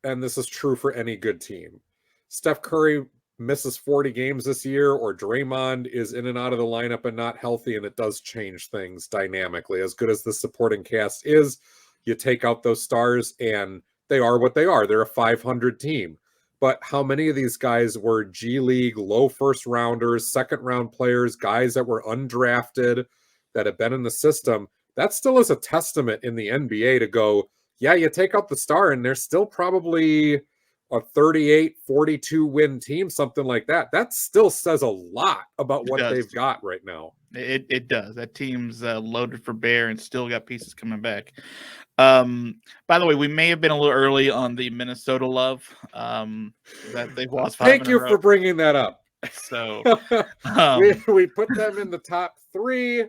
and this is true for any good team, Steph Curry misses 40 games this year, or Draymond is in and out of the lineup and not healthy, and it does change things dynamically. As good as the supporting cast is, you take out those stars and they are what they are. They're a 500 team. But how many of these guys were G League, low first rounders, second round players, guys that were undrafted, that have been in the system? That still is a testament in the NBA to go, yeah, you take out the star and they're still probably a 38, 42 win team, something like that. That still says a lot about what they've got right now. It does. That team's loaded for bear and still got pieces coming back. By the way, we may have been a little early on the Minnesota love. That they've lost 5 Thank in you a row. for bringing that up. So we put them in the top 3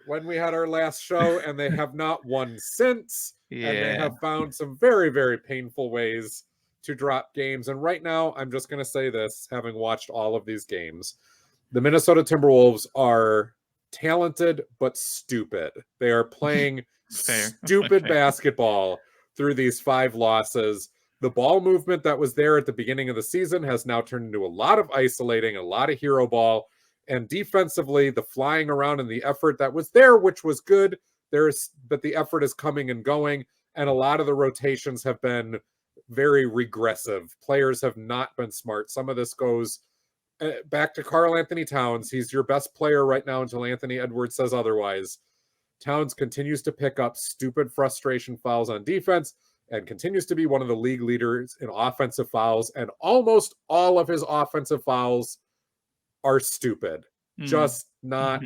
when we had our last show, and they have not won since. Yeah. And they have found some very, very painful ways to drop games. And right now, I'm just going to say this, having watched all of these games, the Minnesota Timberwolves are talented but stupid. They are playing stupid basketball through these 5 losses. The ball movement that was there at the beginning of the season has now turned into a lot of isolating, a lot of hero ball. And defensively, the flying around and the effort that was there, which was good, but the effort is coming and going. And a lot of the rotations have been very regressive. Players have not been smart. Some of this goes back to Karl Anthony Towns. He's your best player right now until Anthony Edwards says otherwise. Towns continues to pick up stupid frustration fouls on defense and continues to be one of the league leaders in offensive fouls. And almost all of his offensive fouls are stupid. Just not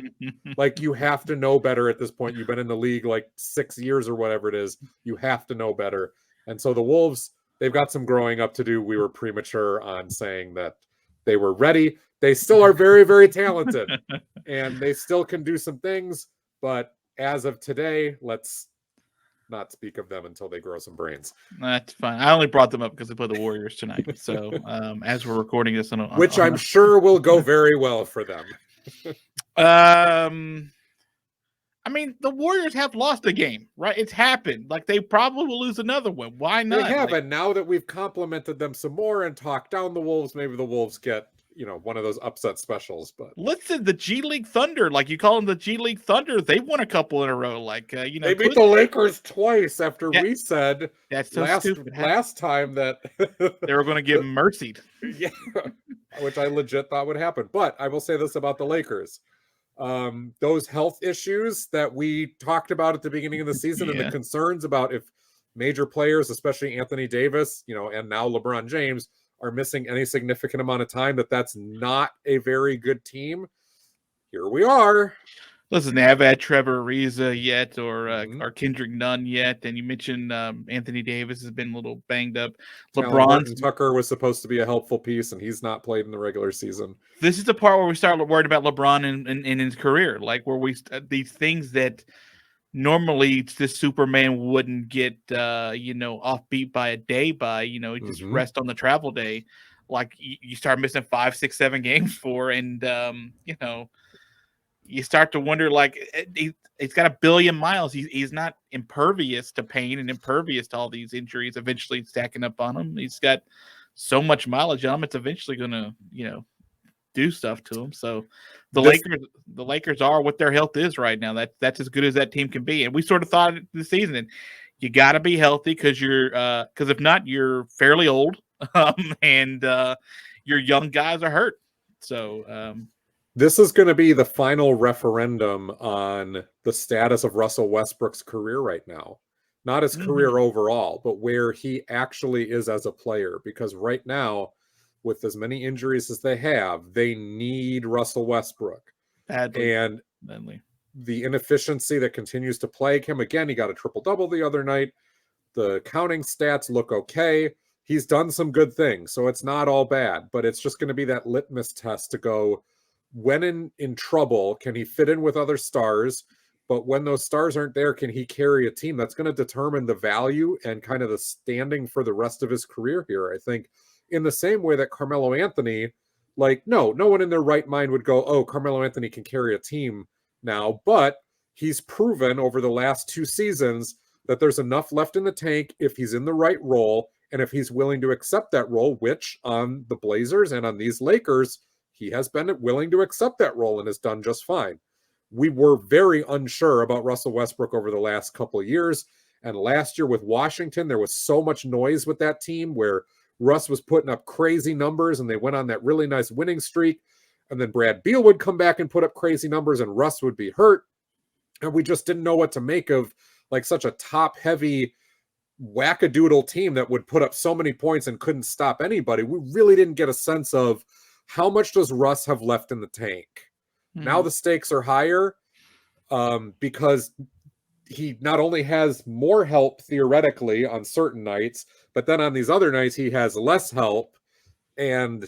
like, you have to know better at this point. You've been in the league like 6 years or whatever it is. You have to know better. And so the Wolves, they've got some growing up to do. We were premature on saying that they were ready. They still are very, very talented and they still can do some things. But as of today, let's not speak of them until they grow some brains. That's fine. I only brought them up because they play the Warriors tonight. So as we're recording this, which I'm sure will go very well for them. I mean, the Warriors have lost a game, right? It's happened. Like, they probably will lose another one. Why not? They have, and now that we've complimented them some more and talked down the Wolves, maybe the Wolves get, one of those upset specials. But listen, the G League Thunder, like you call them the G League Thunder, they won a couple in a row. Like, they beat the Lakers twice after we said that's so last time that they were going to get mercied. Yeah, which I legit thought would happen. But I will say this about the Lakers. Those health issues that we talked about at the beginning of the season and the concerns about if major players, especially Anthony Davis, and now LeBron James, are missing any significant amount of time, that's not a very good team. Here we are. Listen, they haven't had Trevor Ariza yet or Kendrick Nunn yet. And you mentioned Anthony Davis has been a little banged up. LeBron Tucker was supposed to be a helpful piece, and he's not played in the regular season. This is the part where we start worried about LeBron in his career, like where these things that normally this Superman wouldn't get, offbeat by a day just rest on the travel day. Like you start missing 5, 6, 7 games for, and you start to wonder, like, he's got 1 billion miles. He's not impervious to pain and impervious to all these injuries eventually stacking up on him. He's got so much mileage on him, it's eventually going to, do stuff to him. So the Lakers are what their health is right now. That's as good as that team can be. And we sort of thought this season, and you got to be healthy because if not, you're fairly old, and your young guys are hurt. So this is going to be the final referendum on the status of Russell Westbrook's career right now. Not his career overall, but where he actually is as a player. Because right now, with as many injuries as they have, they need Russell Westbrook. And the inefficiency that continues to plague him. Again, he got a triple-double the other night. The counting stats look okay. He's done some good things, so it's not all bad. But it's just going to be that litmus test to go, when in trouble, can he fit in with other stars? But when those stars aren't there, can he carry a team? That's going to determine the value and kind of the standing for the rest of his career here, I think. In the same way that Carmelo Anthony, no one in their right mind would go, oh, Carmelo Anthony can carry a team now. But he's proven over the last 2 seasons that there's enough left in the tank if he's in the right role. And if he's willing to accept that role, which on the Blazers and on these Lakers, he has been willing to accept that role and has done just fine. We were very unsure about Russell Westbrook over the last couple of years. And last year with Washington, there was so much noise with that team where Russ was putting up crazy numbers and they went on that really nice winning streak. And then Brad Beal would come back and put up crazy numbers and Russ would be hurt. And we just didn't know what to make of like such a top-heavy wackadoodle team that would put up so many points and couldn't stop anybody. We really didn't get a sense of how much does Russ have left in the tank. Now the stakes are higher because he not only has more help theoretically on certain nights, but then on these other nights he has less help. And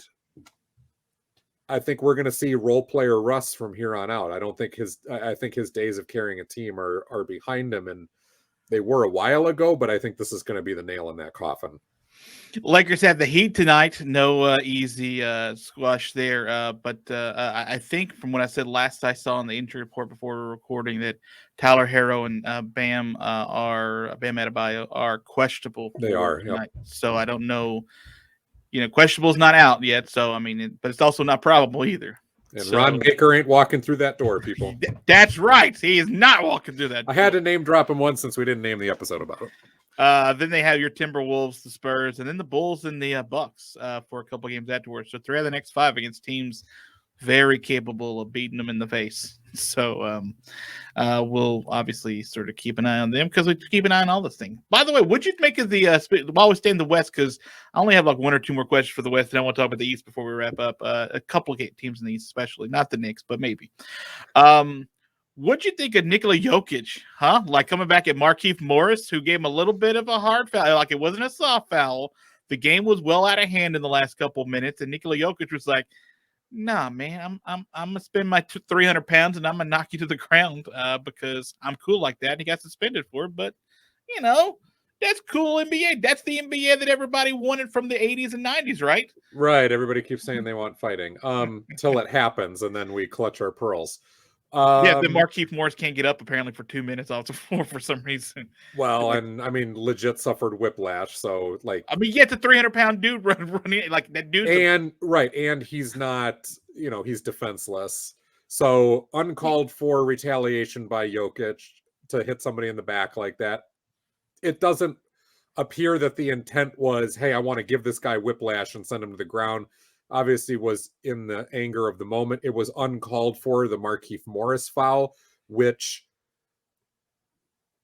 I think we're going to see role player Russ from here on out. I think his days of carrying a team are behind him, and they were a while ago, but I think this is going to be the nail in that coffin. Lakers have the Heat tonight. No easy squash there. But I think from what I said last I saw in the injury report before we were recording that Tyler Herro and Bam Adebayo are questionable. They are. Yep. So I don't know. Questionable's not out yet. So, I mean, but it's also not probable either. And so, Ron Baker ain't walking through that door, people. That's right. He is not walking through that door. I had to name drop him once since we didn't name the episode about it. Then they have your Timberwolves, the Spurs, and then the Bulls and the Bucks for a couple games afterwards. So 3 of the next 5 against teams very capable of beating them in the face. So we'll obviously sort of keep an eye on them because we keep an eye on all this thing. By the way, what'd you make of the while we stay in the West? Because I only have like 1 or 2 more questions for the West, and I want to talk about the East before we wrap up. A couple of teams in the East, especially not the Knicks, but maybe. What'd you think of Nikola Jokic? Like coming back at Markieff Morris, who gave him a little bit of a hard foul. Like it wasn't a soft foul. The game was well out of hand in the last couple of minutes, and Nikola Jokic was like, "Nah, man, I'm gonna spend my 300 pounds and I'm gonna knock you to the ground because I'm cool like that." And he got suspended for it, but that's cool NBA. That's the NBA that everybody wanted from the 80s and 90s, right? Right. Everybody keeps saying they want fighting till it happens, and then we clutch our pearls. Then Markieff Morris can't get up apparently for 2 minutes off the floor for some reason. Well, and I mean, legit suffered whiplash. So, like, it's a 300-pound dude running like that dude. And he's not, he's defenseless. So, uncalled for retaliation by Jokic to hit somebody in the back like that. It doesn't appear that the intent was, hey, I want to give this guy whiplash and send him to the ground. Obviously was in the anger of the moment. It was uncalled for, the Markieff Morris foul, which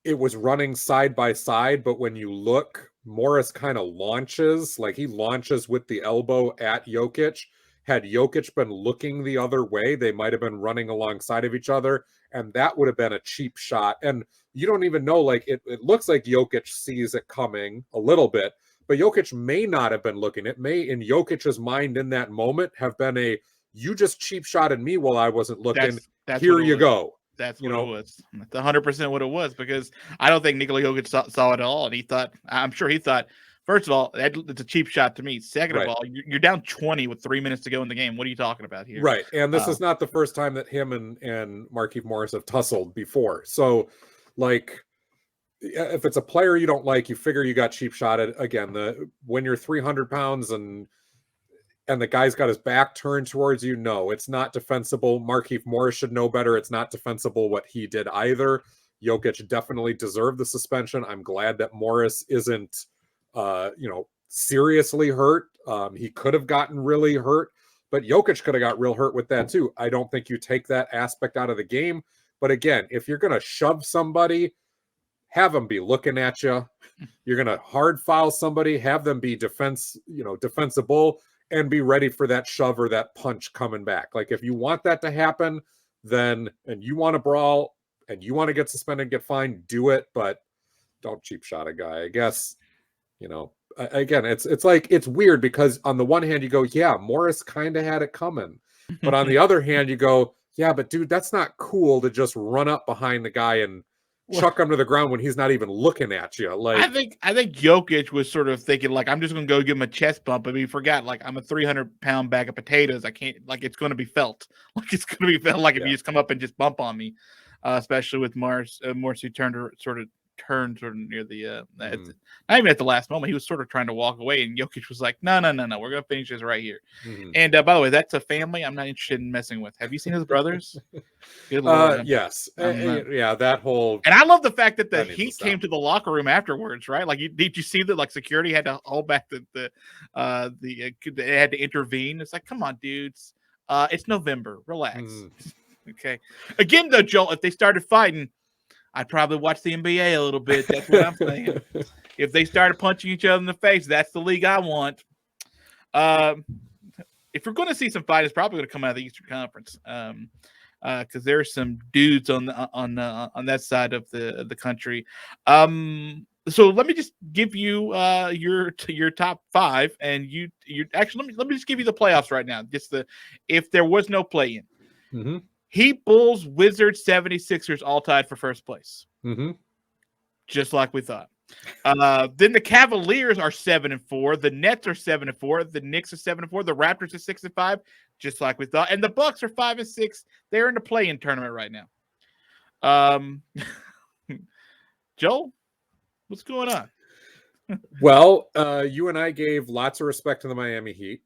it was running side by side. But when you look, Morris kind of launches, like he launches with the elbow at Jokic. Had Jokic been looking the other way, they might have been running alongside of each other. And that would have been a cheap shot. And you don't even know, like it looks like Jokic sees it coming a little bit. But Jokic may not have been looking. It may, in Jokic's mind in that moment, have been you just cheap shotted me while I wasn't looking. That's Here you go. That's what it was. That's 100% what it was, because I don't think Nikola Jokic saw it at all. And I'm sure he thought, first of all, it's a cheap shot to me. Second of all, you're down 20 with 3 minutes to go in the game. What are you talking about here? Right. And this is not the first time that him and Markieff Morris have tussled before. So, like, if it's a player you don't like, you figure you got cheap shotted. Again, when you're 300 pounds and the guy's got his back turned towards you, no, it's not defensible. Markieff Morris should know better. It's not defensible what he did either. Jokic definitely deserved the suspension. I'm glad that Morris isn't, seriously hurt. He could have gotten really hurt, but Jokic could have got real hurt with that too. I don't think you take that aspect out of the game. But again, if you're going to shove somebody, have them be looking at you. You're going to hard foul somebody, have them be defensible, and be ready for that shove or that punch coming back. Like, if you want that to happen, and you want to brawl and you want to get suspended, get fined, do it, but don't cheap shot a guy. I guess, again, it's like, it's weird because on the one hand you go, yeah, Morris kind of had it coming. But on the other hand, you go, yeah, but dude, that's not cool to just run up behind the guy and chuck him to the ground when he's not even looking at you. Like, I think Jokic was sort of thinking, like, I'm just going to go give him a chest bump. But he forgot, like, I'm a 300-pound bag of potatoes. I can't, like, it's going to be felt. Like, it's going to be felt like if you just come up and just bump on me, especially with Morris who turned sort of turned sort of near the not even at the last moment. He was sort of trying to walk away, and Jokic was like, "No, we're gonna finish this right here." And by the way, that's a family I'm not interested in messing with. Have you seen his brothers? Good Lord, yes, yeah, that whole. And I love the fact that the That needs Heat to came stop. to the locker room afterwards, right? Like, did you see that? Like, security had to hold back they had to intervene. It's like, come on, dudes. It's November. Relax. Okay. Again, though, Joel, if they started fighting, I'd probably watch the NBA a little bit. That's what I'm saying. If they started punching each other in the face, that's the league I want. If we're going to see some fight, it's probably going to come out of the Eastern Conference. Because there's some dudes on that side of the country. So let me just give you your top five, and you actually let me just give you the playoffs right now. Just if there was no play-in. Heat, Bulls, Wizards, 76ers all tied for first place. Just like we thought. Then the Cavaliers are 7-4. The Nets are 7-4. The Knicks are 7-4. The Raptors are 6-5, just like we thought. And the Bucks are 5-6. They're in the play-in tournament right now. Joel, what's going on? Well, you and I gave lots of respect to the Miami Heat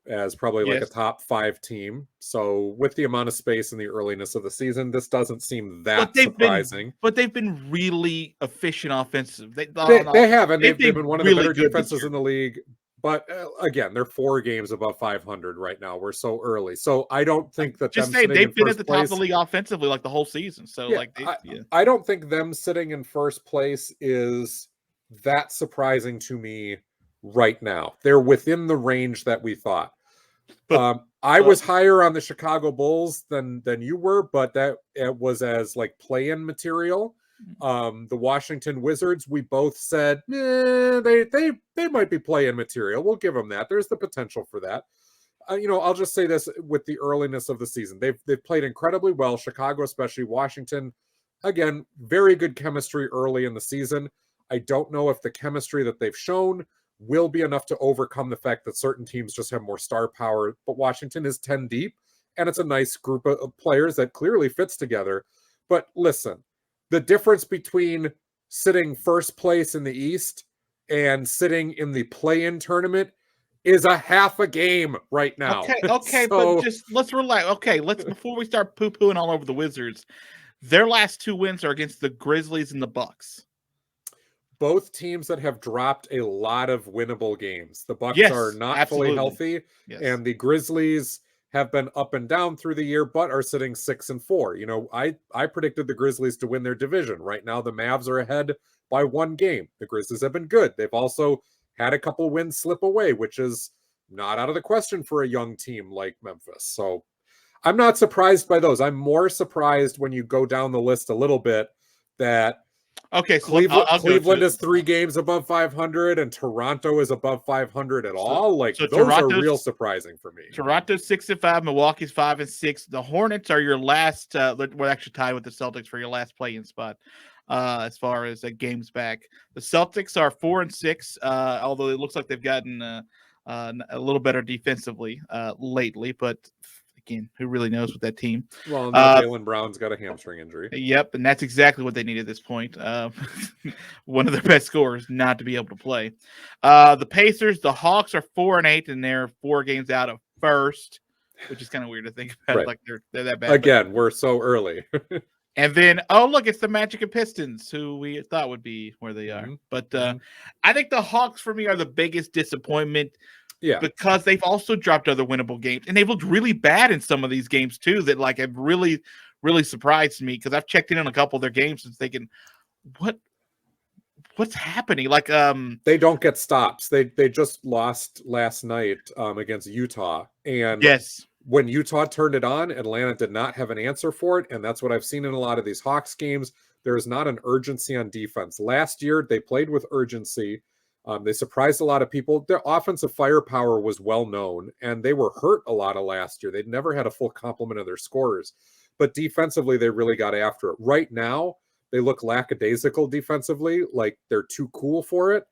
as probably like a top 5 team. So with the amount of space and the earliness of the season, this doesn't seem that surprising. But they've been really efficient offensive. They have, and they've been one of the better defenses in the league. But again, they're 4 games above 500 right now. We're so early. So I don't think that they've been at the top of the league offensively like the whole season. So I don't think them sitting in first place is that surprising to me right now. They're within the range that we thought. I was higher on the Chicago Bulls than you were, but it was as like play-in material. The Washington Wizards, we both said, they might be play-in material. We'll give them that. There's the potential for that. I'll just say this with the earliness of the season. They've played incredibly well, Chicago especially. Washington, again, very good chemistry early in the season. I don't know if the chemistry that they've shown will be enough to overcome the fact that certain teams just have more star power, but Washington is 10 deep, and it's a nice group of players that clearly fits together. But listen, the difference between sitting first place in the East and sitting in the play-in tournament is a half a game right now. Okay, but just let's relax. Okay, before we start poo-pooing all over the Wizards, their last 2 wins are against the Grizzlies and the Bucks. Both teams that have dropped a lot of winnable games. The Bucks are not fully healthy, and the Grizzlies have been up and down through the year, but are sitting 6-4. I predicted the Grizzlies to win their division. Right now, the Mavs are ahead by 1 game. The Grizzlies have been good. They've also had a couple wins slip away, which is not out of the question for a young team like Memphis. So I'm not surprised by those. I'm more surprised when you go down the list a little bit that so Cleveland is 3 games above 500 and Toronto is above 500 at all. Those are real surprising for me. Toronto's 6-5, Milwaukee's 5-6. The Hornets are your last. We're actually tied with the Celtics for your last play-in spot. As far as games back, the Celtics are 4-6. Although it looks like they've gotten a little better defensively lately, but. Again, who really knows with that team? Well, now Jaylen Brown's got a hamstring injury. Yep, and that's exactly what they need at this point. One of their best scorers not to be able to play. The Pacers, the Hawks are 4-8, and they're 4 games out of first, which is kind of weird to think about. Right. Like they're that bad. Again, we're so early. And then, look, it's the Magic and Pistons, who we thought would be where they are. But I think the Hawks, for me, are the biggest disappointment. Yeah, because they've also dropped other winnable games, and they've looked really bad in some of these games too. That have really, really surprised me because I've checked in on a couple of their games and thinking, what's happening? They don't get stops. They just lost last night against Utah, and when Utah turned it on, Atlanta did not have an answer for it, and that's what I've seen in a lot of these Hawks games. There is not an urgency on defense. Last year they played with urgency. They surprised a lot of people. Their offensive firepower was well known, and they were hurt a lot of last year. They'd never had a full complement of their scorers. But defensively, they really got after it. Right now, they look lackadaisical defensively, like they're too cool for it.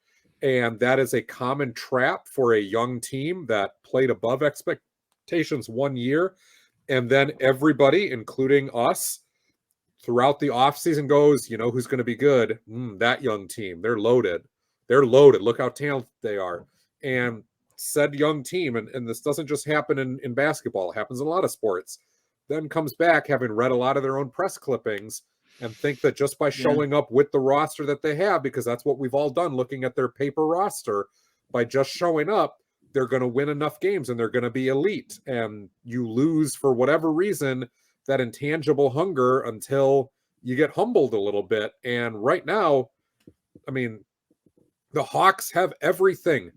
And that is a common trap for a young team that played above expectations 1 year. And then everybody, including us, throughout the offseason goes, you know who's going to be good? That young team. They're loaded. They're loaded. Look how talented they are. And said young team, and this doesn't just happen in basketball, it happens in a lot of sports, then comes back having read a lot of their own press clippings and think that just by showing up with the roster that they have, because that's what we've all done looking at their paper roster, by just showing up, they're going to win enough games and they're going to be elite. And you lose, for whatever reason, that intangible hunger until you get humbled a little bit. And right now, I mean, the Hawks have everything.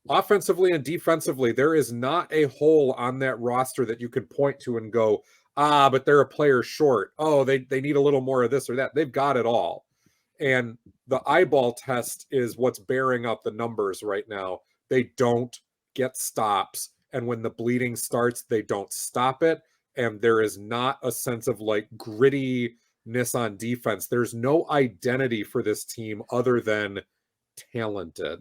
Offensively and defensively, there is not a hole on that roster that you could point to and go, but they're a player short. Oh, they need a little more of this or that. They've got it all. And the eyeball test is what's bearing out the numbers right now. They don't get stops. And when the bleeding starts, they don't stop it. And there is not a sense of like grittiness on defense. There's no identity for this team other than talented.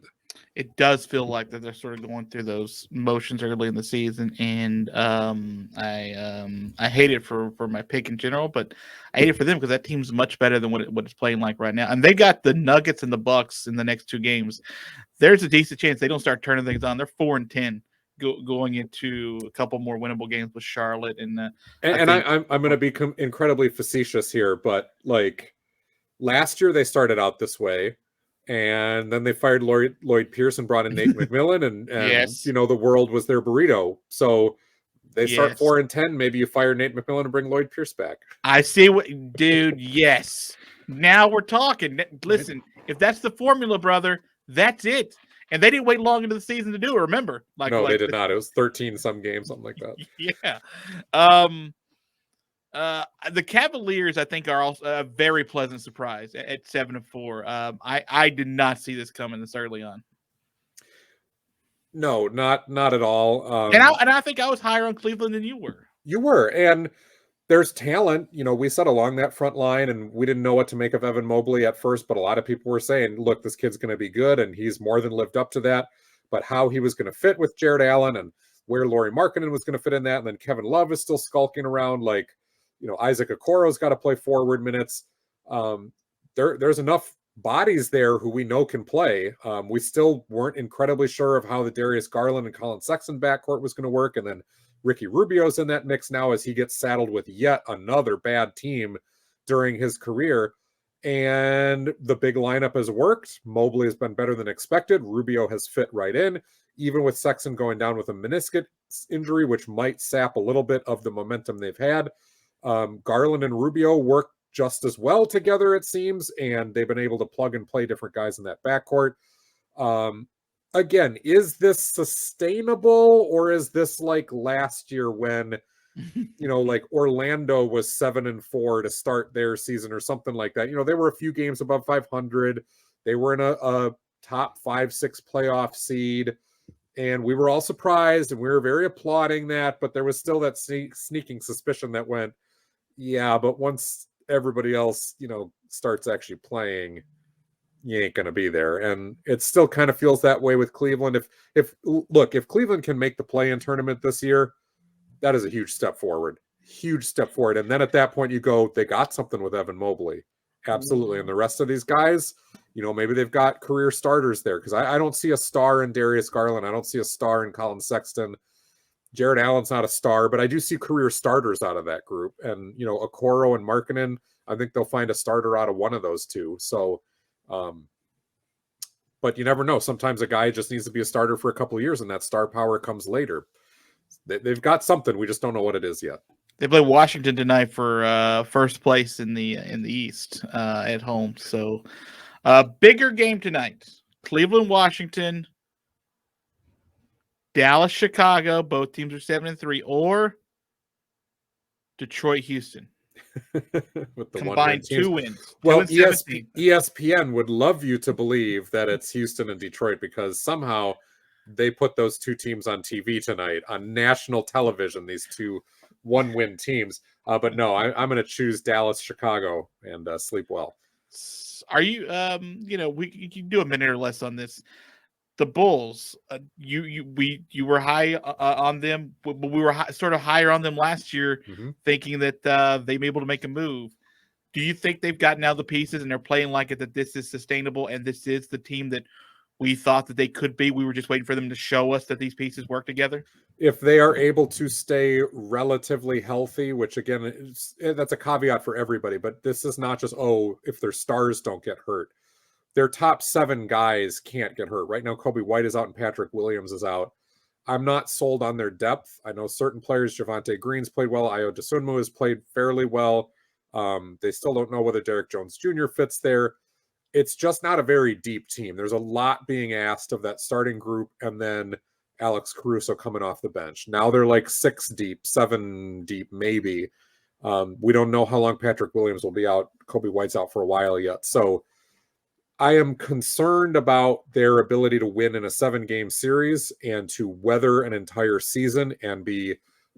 It does feel like that they're sort of going through those motions early in the season, and I hate it for my pick in general, but I hate it for them because that team's much better than what it's playing like right now. And they got the Nuggets and the Bucks in the next 2 games. There's a decent chance they don't start turning things on. They're 4-10 going into a couple more winnable games with Charlotte, and I'm going to be incredibly facetious here, but like last year they started out this way. And then they fired Lloyd Pierce and brought in Nate McMillan, and yes. You know, the world was their burrito. So they start 4-10. Maybe you fire Nate McMillan and bring Lloyd Pierce back. I see what, dude. Yes. Now we're talking. Listen, if that's the formula, brother, that's it. And they didn't wait long into the season to do it. Remember? No, they did not. It was 13 some games, something like that. Yeah. The Cavaliers, I think, are also a very pleasant surprise at 7-4. I did not see this coming this early on. No, not at all. And I think I was higher on Cleveland than you were. You were, and there's talent. You know, we said along that front line, and we didn't know what to make of Evan Mobley at first, but a lot of people were saying, "Look, this kid's going to be good," and he's more than lived up to that. But how he was going to fit with Jared Allen and where Lauri Markkanen was going to fit in that, and then Kevin Love is still skulking around like. You know, Isaac Okoro's got to play forward minutes. There's enough bodies there who we know can play. We still weren't incredibly sure of how the Darius Garland and Colin Sexton backcourt was going to work. And then Ricky Rubio's in that mix now as he gets saddled with yet another bad team during his career. And the big lineup has worked. Mobley has been better than expected. Rubio has fit right in, even with Sexton going down with a meniscus injury, which might sap a little bit of the momentum they've had. Garland and Rubio work just as well together, it seems, and they've been able to plug and play different guys in that backcourt. Again, is this sustainable, or is this like last year when, you know, like Orlando was 7-4 to start their season or something like that? You know, they were a few games above 500. They were in a top 5-6 playoff seed. And we were all surprised, and we were very applauding that, but there was still that sneaking suspicion that went, yeah, but once everybody else, you know, starts actually playing, you ain't going to be there. And it still kind of feels that way with Cleveland. If Cleveland can make the play-in tournament this year, that is a huge step forward. And then at that point you go, they got something with Evan Mobley. Absolutely. And the rest of these guys, you know, maybe they've got career starters there, because I don't see a star in Darius Garland. I don't see a star in Colin Sexton. Jared Allen's not a star, but I do see career starters out of that group. And, you know, Okoro and Markkanen, I think they'll find a starter out of one of those two. So, but you never know. Sometimes a guy just needs to be a starter for a couple of years, and that star power comes later. They've got something. We just don't know what it is yet. They play Washington tonight for first place in the East at home. So, bigger game tonight: Cleveland, Washington, Dallas, Chicago. Both teams are 7-3, or Detroit, Houston. With the combined 2 wins. Well, ESPN would love you to believe that it's Houston and Detroit, because somehow they put those 2 teams on TV tonight on national television. These 2 1-win teams, but no, I'm going to choose Dallas, Chicago, and sleep well. Are you? You know, we can do a minute or less on this. The Bulls, you were high on them, but we were sort of higher on them last year, thinking that they may be able to make a move. Do you think they've gotten out the pieces and they're playing like it, that this is sustainable and this is the team that we thought that they could be? We were just waiting for them to show us that these pieces work together. If they are able to stay relatively healthy, which again, that's a caveat for everybody, but this is not just, if their stars don't get hurt. Their top 7 guys can't get hurt. Right now, Kobe White is out and Patrick Williams is out. I'm not sold on their depth. I know certain players, Javonte Green's played well. Ayo Dosunmu has played fairly well. They still don't know whether Derrick Jones Jr. fits there. It's just not a very deep team. There's a lot being asked of that starting group, and then Alex Caruso coming off the bench. Now they're like 6 deep, 7 deep, maybe. We don't know how long Patrick Williams will be out. Kobe White's out for a while yet. So I am concerned about their ability to win in a 7-game series and to weather an entire season and be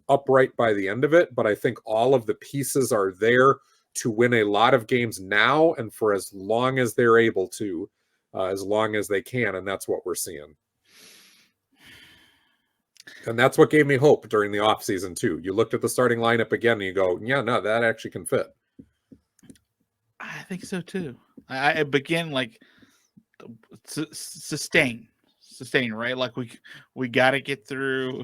upright by the end of it. But I think all of the pieces are there to win a lot of games now and for as long as they're able to, as long as they can. And that's what we're seeing. And that's what gave me hope during the offseason too. You looked at the starting lineup again and you go, yeah, no, that actually can fit. I think so too. I begin like sustain, right? Like we got to get through,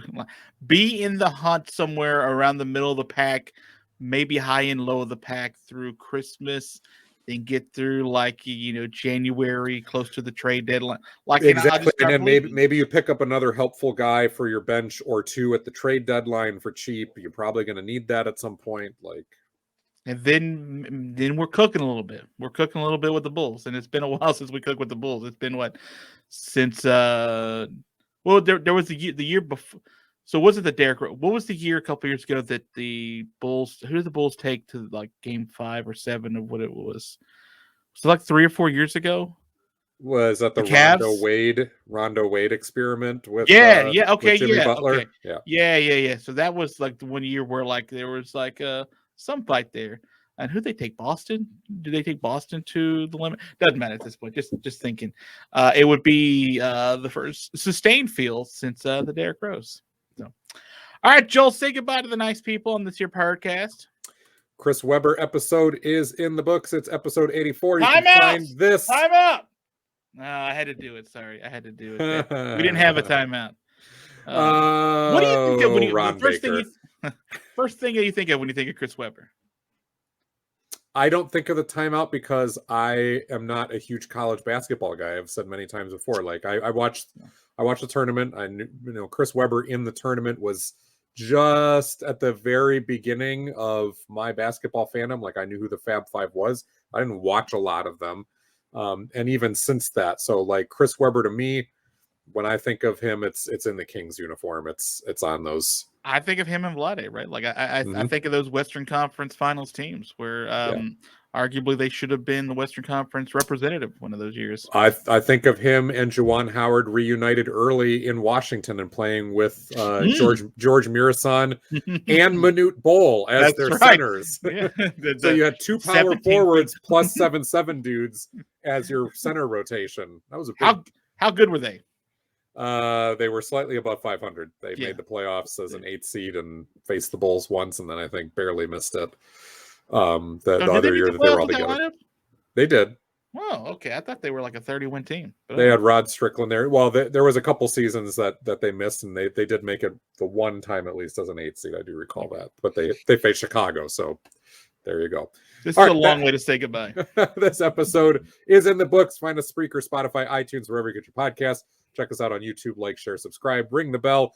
be in the hunt somewhere around the middle of the pack, maybe high and low of the pack through Christmas, then get through like, January, close to the trade deadline. Like exactly, and then maybe you pick up another helpful guy for your bench or 2 at the trade deadline for cheap. You're probably going to need that at some point. And then we're cooking a little bit. We're cooking a little bit with the Bulls, and it's been a while since we cooked with the Bulls. It's been since there was the year before. So was it the Derrick? What was the year a couple years ago that the Bulls? Who did the Bulls take to like Game 5 or 7 of what it was? Was it like 3 or 4 years ago? Was that the Rondo Wade experiment with? With Jimmy Butler? Okay. Yeah. So that was like the one year where like there was like some fight there. And who they take? Boston? Do they take Boston to the limit? Doesn't matter at this point. Just thinking. It would be the first sustained feel since the Derrick Rose. So, all right, Joel, say goodbye to the nice people on this year podcast. Chris Webber episode is in the books. It's episode 84. You Time can out! find this. Time out! No, I had to do it. Sorry, I had to do it. We didn't have a timeout. What do you think of when you first thing you think of when you think of Chris Webber? I don't think of the timeout because I am not a huge college basketball guy. I've said many times before. Like I watched the tournament. I knew, Chris Webber in the tournament was just at the very beginning of my basketball fandom. Like I knew who the Fab Five was. I didn't watch a lot of them. And even since that, so like Chris Webber to me, when I think of him, it's in the Kings uniform. It's on those. I think of him and Vlade, right? Like I think of those Western Conference Finals teams where arguably they should have been the Western Conference representative one of those years. I think of him and Juwan Howard reunited early in Washington and playing with George Mirasan and Manute Bol as their centers. Yeah. So you had 2 power forwards plus 7-7 dudes as your center rotation. That was a big... How good were they? They were slightly above 500. They made the playoffs as an 8th seed and faced the Bulls once, and then I think barely missed it. The other year that they were all together, they did. Oh, okay. I thought they were like a 30-win team. They had Rod Strickland there. Well, there was a couple seasons that they missed, and they did make it the one time at least as an 8th seed. I do recall that, but they faced Chicago, so there you go. This is a long way to say goodbye. This episode is in the books. Find us Spreaker, Spotify, iTunes, wherever you get your podcasts. Check us out on YouTube. Like, share, subscribe. Ring the bell.